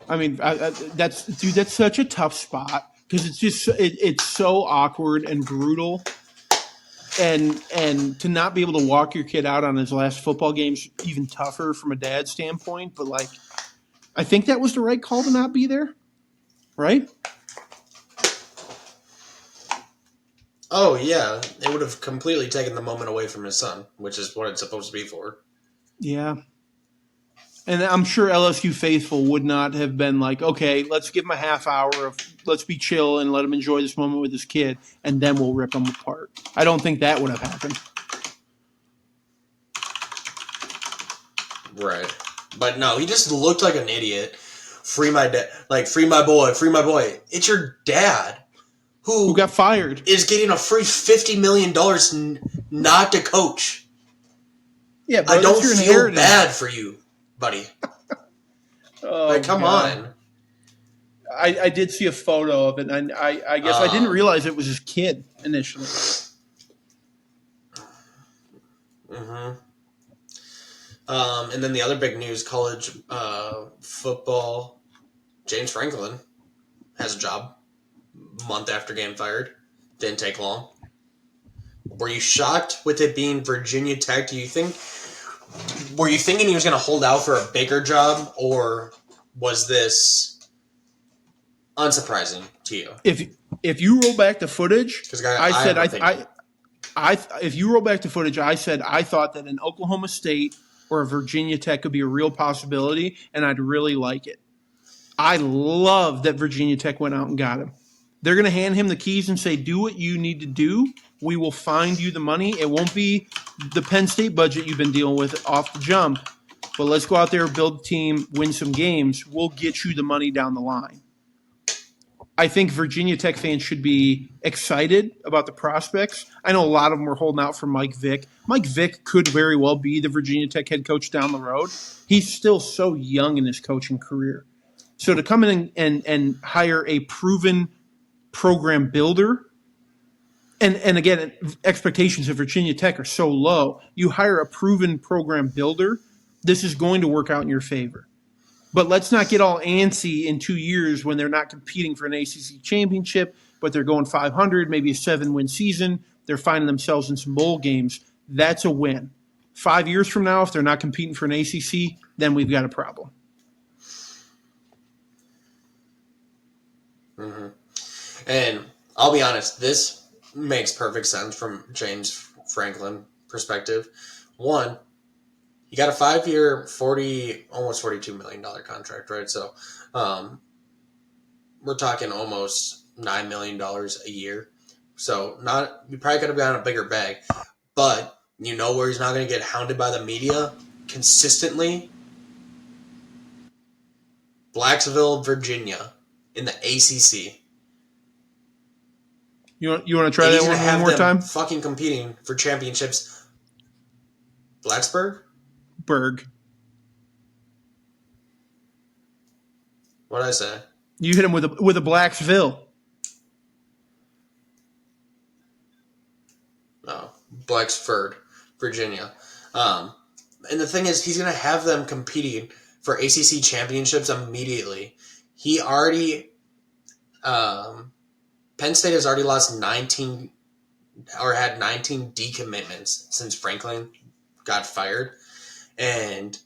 I mean, that's such a tough spot because it's so awkward and brutal, and to not be able to walk your kid out on his last football game's even tougher from a dad standpoint. But like, I think that was the right call to not be there, right? Oh, yeah. It would have completely taken the moment away from his son, which is what it's supposed to be for. Yeah. And I'm sure LSU faithful would not have been like, okay, let's give him a half hour of let's be chill and let him enjoy this moment with his kid, and then we'll rip him apart. I don't think that would have happened. Right. But no, he just looked like an idiot. Free my dad. Like, free my boy. Free my boy. It's your dad. who got fired, is getting a free $50 million not to coach. Yeah, I don't feel bad for you, buddy. Come on. I did see a photo of it, and I guess I didn't realize it was his kid initially. Mm-hmm. And then the other big news, college football, James Franklin has a job a month after getting fired. Didn't take long. Were you shocked with it being Virginia Tech? Were you thinking he was going to hold out for a bigger job, or was this unsurprising to you? If you roll back the footage, if you roll back the footage, I said I thought that an Oklahoma State or a Virginia Tech could be a real possibility, and I'd really like it. I love that Virginia Tech went out and got him. They're going to hand him the keys and say, do what you need to do. We will find you the money. It won't be the Penn State budget you've been dealing with off the jump, but let's go out there, build a team, win some games. We'll get you the money down the line. I think Virginia Tech fans should be excited about the prospects. I know a lot of them were holding out for Mike Vick. Mike Vick could very well be the Virginia Tech head coach down the road. He's still so young in his coaching career. So to come in and hire a proven program builder, and again, expectations of Virginia Tech are so low. You hire a proven program builder, this is going to work out in your favor. But let's not get all antsy in 2 years when they're not competing for an ACC championship, but they're going 500, maybe a 7-win season. They're finding themselves in some bowl games. That's a win. 5 years from now, if they're not competing for an ACC, then we've got a problem. Mm-hmm. And I'll be honest, this makes perfect sense from James Franklin perspective. One, you got a 5-year, almost $42 million contract, right? So we're talking almost $9 million a year. So you probably could have gotten a bigger bag, but you know where he's not going to get hounded by the media consistently? Blacksville, Virginia, in the ACC. You want to try that one more time? Fucking competing for championships. Blacksburg? Berg. What did I say? You hit him with a Blacksville. No, Blacksford, Virginia. And the thing is, he's going to have them competing for ACC championships immediately. He already... Penn State has already lost 19 or had 19 decommitments since Franklin got fired. And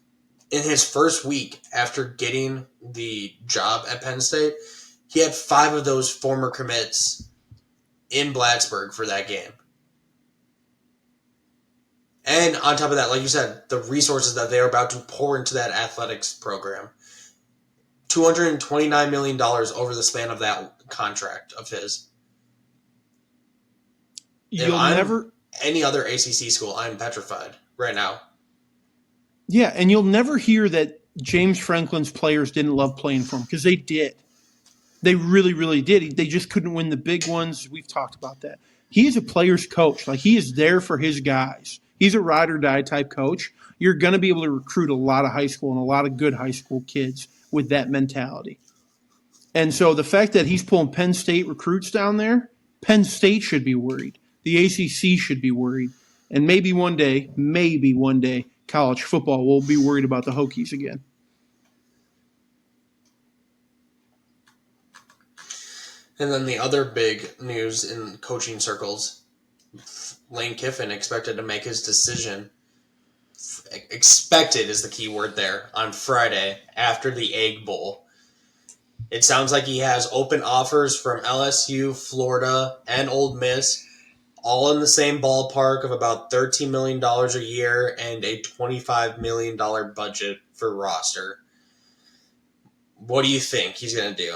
in his first week after getting the job at Penn State, he had 5 of those former commits in Blacksburg for that game. And on top of that, like you said, the resources that they are about to pour into that athletics program. $229 million over the span of that contract of his. Any other ACC school, I'm petrified right now. Yeah, and you'll never hear that James Franklin's players didn't love playing for him, because they did. They really, really did. They just couldn't win the big ones. We've talked about that. He is a player's coach. Like, he is there for his guys. He's a ride or die type coach. You're going to be able to recruit a lot of high school and a lot of good high school kids with that mentality. And so the fact that he's pulling Penn State recruits down there, Penn State should be worried. The ACC should be worried. And maybe one day, college football will be worried about the Hokies again. And then the other big news in coaching circles, Lane Kiffin expected to make his decision. Expected is the key word there, on Friday after the Egg Bowl. It sounds like he has open offers from LSU, Florida, and Ole Miss, all in the same ballpark of about $13 million a year and a $25 million budget for roster. What do you think he's going to do?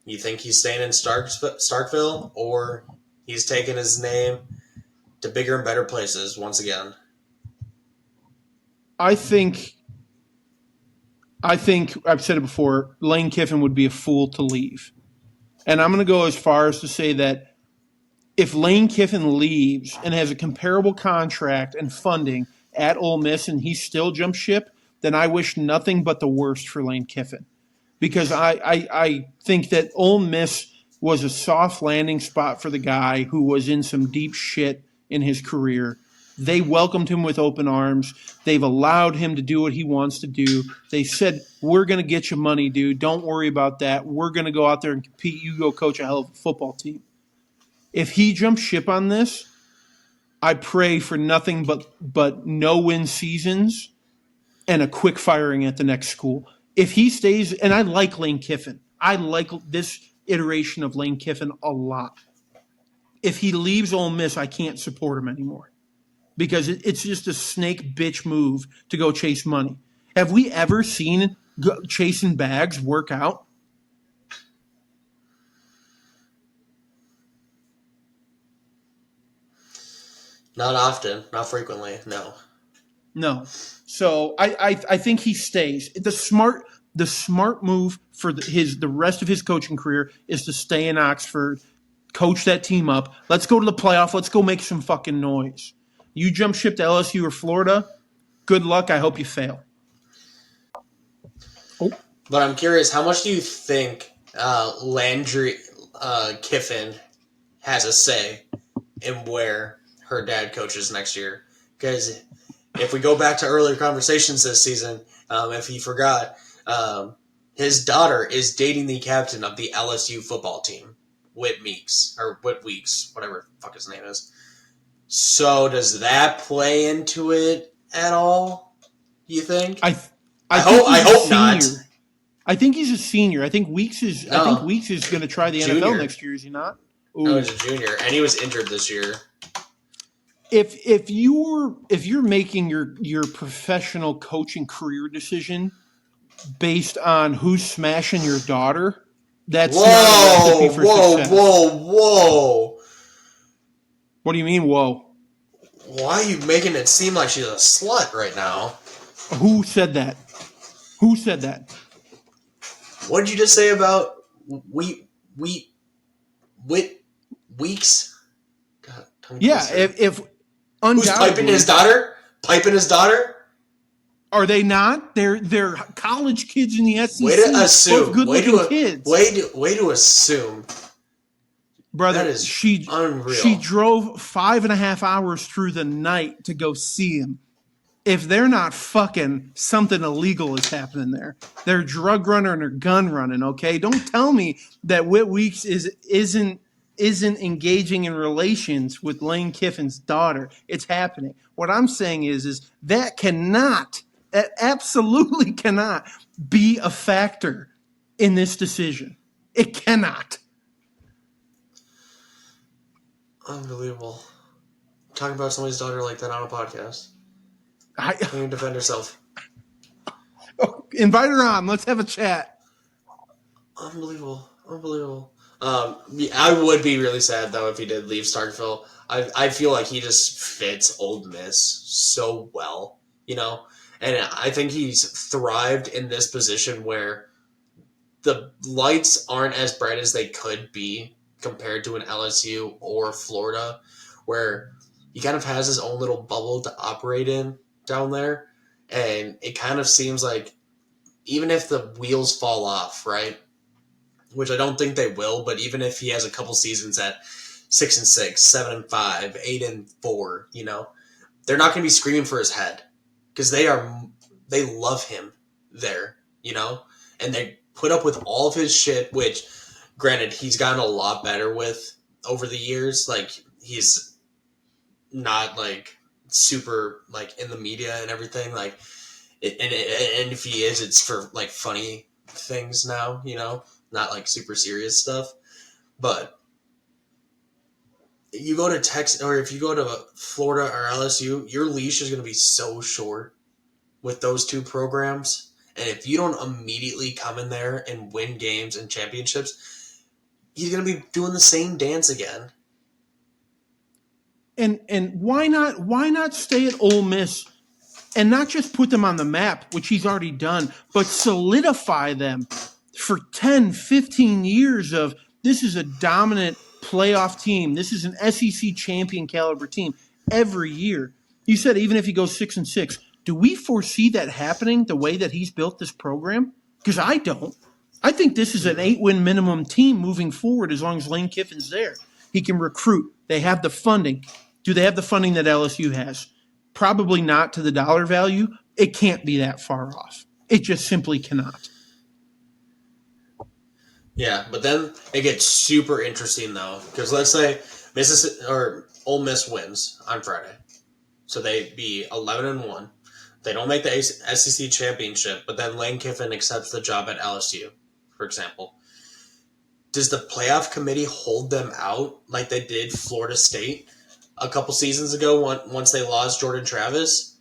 You think he's staying in Starkville, or he's taking his name to bigger and better places once again? I think I've said it before, Lane Kiffin would be a fool to leave. And I'm going to go as far as to say that if Lane Kiffin leaves and has a comparable contract and funding at Ole Miss and he still jumps ship, then I wish nothing but the worst for Lane Kiffin. Because I think that Ole Miss was a soft landing spot for the guy who was in some deep shit in his career. They welcomed him with open arms. They've allowed him to do what he wants to do. They said, we're going to get you money, dude. Don't worry about that. We're going to go out there and compete. You go coach a hell of a football team. If he jumps ship on this, I pray for nothing but no-win seasons and a quick firing at the next school. If he stays, and I like Lane Kiffin. I like this iteration of Lane Kiffin a lot. If he leaves Ole Miss, I can't support him anymore because it's just a snake bitch move to go chase money. Have we ever seen chasing bags work out? Not often, not frequently, no. No. So I think he stays. The smart move for the rest of his coaching career is to stay in Oxford, coach that team up. Let's go to the playoff. Let's go make some fucking noise. You jump ship to LSU or Florida, good luck. I hope you fail. Oh. But I'm curious, how much do you think Landry Kiffin has a say in where her dad coaches next year? Because if we go back to earlier conversations this season, if he forgot, his daughter is dating the captain of the LSU football team, Whit Weeks, whatever the fuck his name is. So does that play into it at all? You think? I hope not. I think he's a senior. I think Weeks is going to try the junior. NFL next year. Is he not? Ooh. No, he's a junior, and he was injured this year. If you're making your professional coaching career decision based on who's smashing your daughter, that's not a recipe for success. Whoa. What do you mean, whoa? Why are you making it seem like she's a slut right now? Who said that? What did you just say about Weeks? God, yeah, if who's piping his daughter? Piping his daughter? Are they not? They're college kids in the SEC. Way to assume. Good-looking kids. Way to assume. Brother, that is unreal. She drove 5.5 hours through the night to go see him. If they're not fucking, something illegal is happening there. They're drug running or gun running, okay? Don't tell me that Whit Weeks isn't engaging in relations with Lane Kiffin's daughter. It's happening. What I'm saying is that absolutely cannot be a factor in this decision. It cannot. Unbelievable. Talking about somebody's daughter like that on a podcast. Can't even defend herself. Invite her on. Let's have a chat. Unbelievable. I would be really sad, though, if he did leave Starkville. I feel like he just fits Ole Miss so well, you know? And I think he's thrived in this position where the lights aren't as bright as they could be compared to an LSU or Florida, where he kind of has his own little bubble to operate in down there. And it kind of seems like even if the wheels fall off, right? Which I don't think they will, but even if he has a couple seasons at 6-6, 7-5, 8-4, you know, they're not going to be screaming for his head because they love him there, you know, and they put up with all of his shit, which granted, he's gotten a lot better with over the years. Like, he's not like super like in the media and everything. Like, and if he is, it's for like funny things now, you know, not like super serious stuff. But you go to Texas, or if you go to Florida or LSU, your leash is going to be so short with those two programs. And if you don't immediately come in there and win games and championships, he's going to be doing the same dance again. And why not stay at Ole Miss and not just put them on the map, which he's already done, but solidify them for 10, 15 years of this is a dominant playoff team. This is an SEC champion caliber team every year. You said even if he goes 6-6, do we foresee that happening the way that he's built this program? Because I don't. I think this is an 8-win minimum team moving forward as long as Lane Kiffin's there. He can recruit. They have the funding. Do they have the funding that LSU has? Probably not to the dollar value. It can't be that far off. It just simply cannot. Yeah, but then it gets super interesting though, because let's say Mississippi or Ole Miss wins on Friday, so they'd be 11-1. They don't make the SEC championship, but then Lane Kiffin accepts the job at LSU, for example. Does the playoff committee hold them out like they did Florida State a couple seasons ago once they lost Jordan Travis?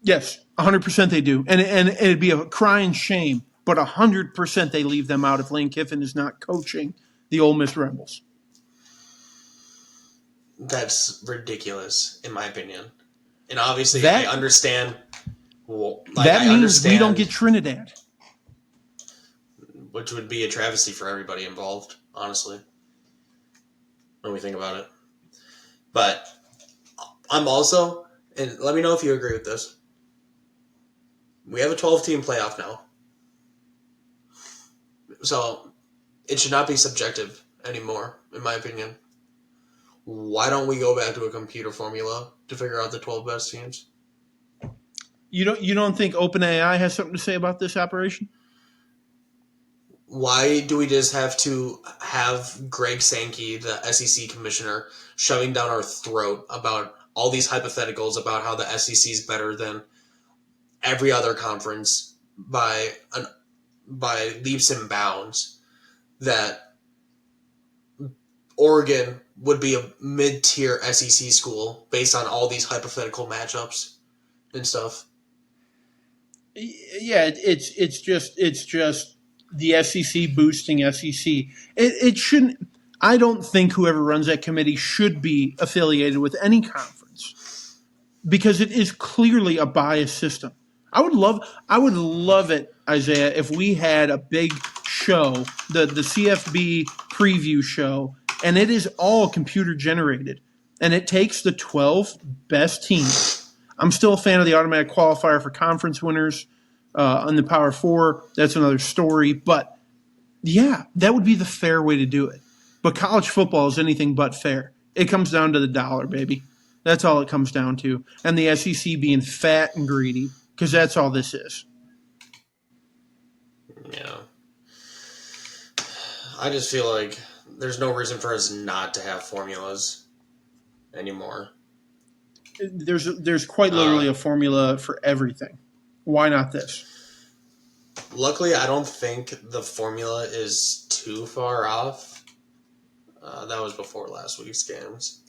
Yes, 100% they do. And it'd be a crying shame, but 100% they leave them out if Lane Kiffin is not coaching the Ole Miss Rebels. That's ridiculous, in my opinion. And obviously, I understand. That means we don't get Trinidad. Which would be a travesty for everybody involved, honestly, when we think about it. But I'm also, and let me know if you agree with this, we have a 12-team playoff now. So it should not be subjective anymore, in my opinion. Why don't we go back to a computer formula to figure out the 12 best teams? You don't think OpenAI has something to say about this operation? Why do we just have to have Greg Sankey, the SEC commissioner, shoving down our throat about all these hypotheticals about how the SEC is better than every other conference by leaps and bounds, that Oregon would be a mid-tier SEC school based on all these hypothetical matchups and stuff? Yeah, it's just the SEC boosting SEC. It shouldn't. I don't think whoever runs that committee should be affiliated with any conference because it is clearly a biased system. I would love it, Isaiah, if we had a big show, the CFB preview show, and it is all computer generated, and it takes the 12 best teams. I'm still a fan of the automatic qualifier for conference winners on the Power Four. That's another story. But, yeah, that would be the fair way to do it. But college football is anything but fair. It comes down to the dollar, baby. That's all it comes down to. And the SEC being fat and greedy, because that's all this is. Yeah. I just feel like there's no reason for us not to have formulas anymore. There's quite literally a formula for everything. Why not this? Luckily, I don't think the formula is too far off. That was before last week's games.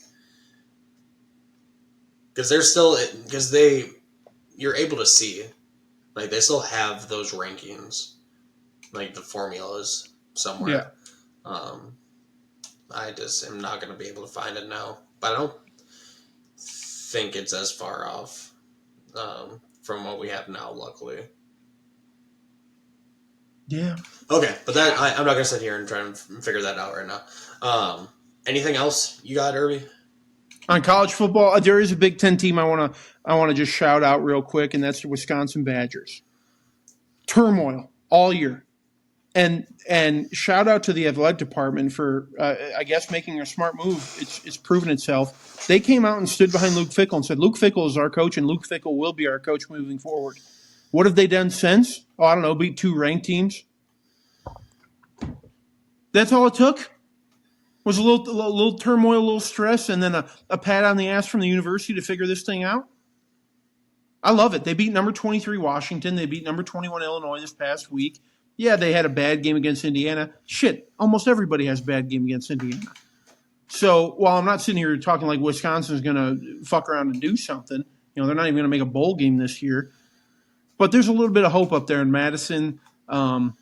You're able to see, like, they still have those rankings, like the formulas somewhere. Yeah. I just am not going to be able to find it now, but I don't think it's as far off from what we have now, luckily. Yeah. Okay, but I'm not going to sit here and try and figure that out right now. Anything else you got, Irby? On college football, there is a Big Ten team I want to just shout out real quick, and that's the Wisconsin Badgers. Turmoil all year. And shout out to the athletic department for, I guess, making a smart move. It's proven itself. They came out and stood behind Luke Fickell and said, Luke Fickell is our coach, and Luke Fickell will be our coach moving forward. What have they done since? Oh, I don't know, beat 2 ranked teams. That's all it took? Was a little turmoil, a little stress, and then a pat on the ass from the university to figure this thing out? I love it. They beat number 23 Washington. They beat number 21 Illinois this past week. Yeah, they had a bad game against Indiana. Shit, almost everybody has a bad game against Indiana. So while I'm not sitting here talking like Wisconsin's going to fuck around and do something, they're not even going to make a bowl game this year. But there's a little bit of hope up there in Madison. And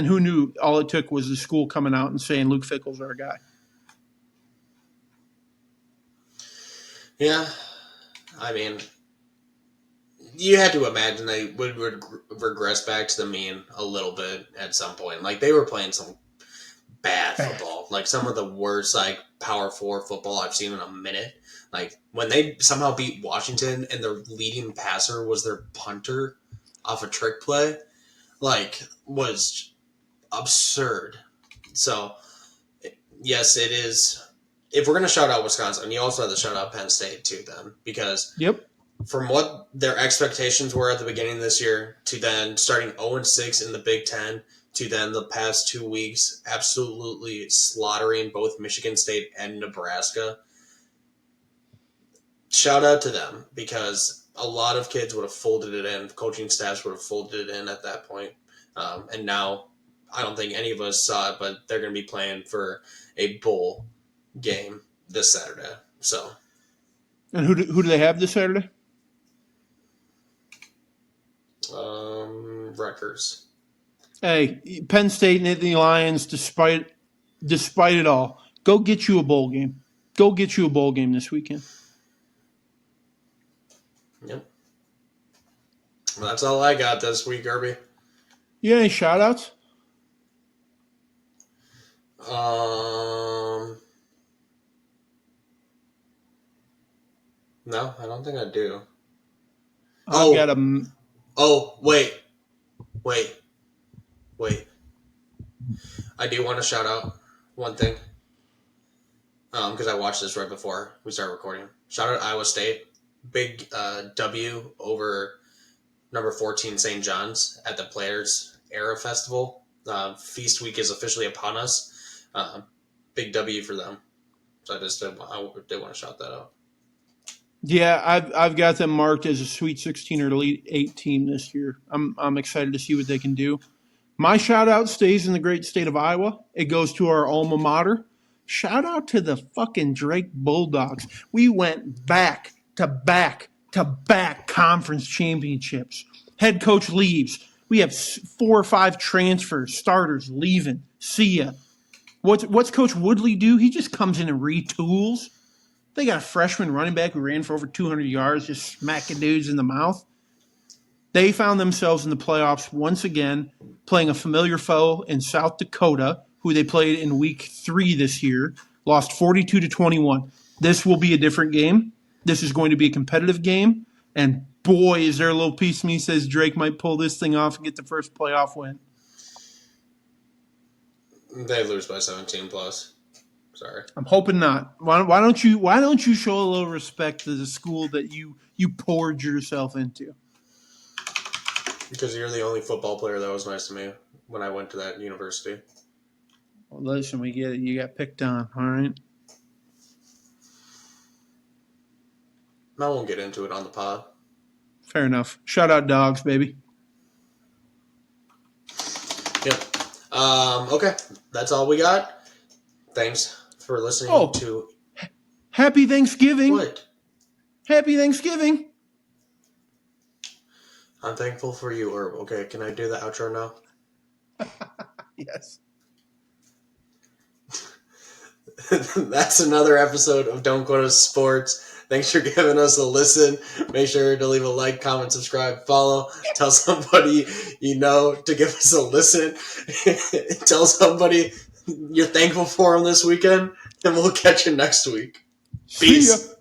who knew all it took was the school coming out and saying Luke Fickell's our guy. Yeah, I mean, you had to imagine they would regress back to the mean a little bit at some point. Like, they were playing some bad football. like some of the worst like Power 4 football I've seen in a minute. Like when they somehow beat Washington and their leading passer was their punter off a trick play, like was absurd. So yes, it is. If we're gonna shout out Wisconsin, you also have to shout out Penn State too, then, because from what their expectations were at the beginning of this year to then starting 0-6 in the Big Ten to then the past 2 weeks absolutely slaughtering both Michigan State and Nebraska. Shout out to them, because a lot of kids would have folded it in. Coaching staffs would have folded it in at that point. And now I don't think any of us saw it, but they're going to be playing for a bowl game this Saturday. So, and who do they have this Saturday? Rutgers. Hey, Penn State and the Lions, despite it all, go get you a bowl game. Go get you a bowl game this weekend. Yep. Well, that's all I got this week, Irby. You got any shout-outs? No, I don't think I do. Wait. I do want to shout out one thing. Because I watched this right before we started recording. Shout out Iowa State. Big W over number 14 St. John's at the Players Era Festival. Feast week is officially upon us. Big W for them. So I did want to shout that out. Yeah, I've got them marked as a Sweet 16 or Elite 8 team this year. I'm excited to see what they can do. My shout out stays in the great state of Iowa. It goes to our alma mater. Shout out to the fucking Drake Bulldogs. We went back to back conference championships. Head coach leaves. We have 4 or 5 transfers, starters leaving. See ya. What's Coach Woodley do? He just comes in and retools. They got a freshman running back who ran for over 200 yards, just smacking dudes in the mouth. They found themselves in the playoffs once again, playing a familiar foe in South Dakota, who they played in week 3 this year, lost 42-21. This will be a different game. This is going to be a competitive game. And boy, is there a little piece of me says Drake might pull this thing off and get the first playoff win. They lose by 17 plus. Sorry. I'm hoping not. Why don't you show a little respect to the school that you poured yourself into? Because you're the only football player that was nice to me when I went to that university. Well, listen, we get it. You got picked on, all right? I won't get into it on the pod. Fair enough. Shout out Dogs, baby. Yep. Okay. That's all we got. Thanks for listening to... Happy Thanksgiving. What? Happy Thanksgiving. I'm thankful for you, Herb. Okay, can I do the outro now? Yes. That's another episode of Don't Go to Sports. Thanks for giving us a listen. Make sure to leave a like, comment, subscribe, follow. Tell somebody you know to give us a listen. Tell somebody you're thankful for them this weekend. And we'll catch you next week. Peace. See ya.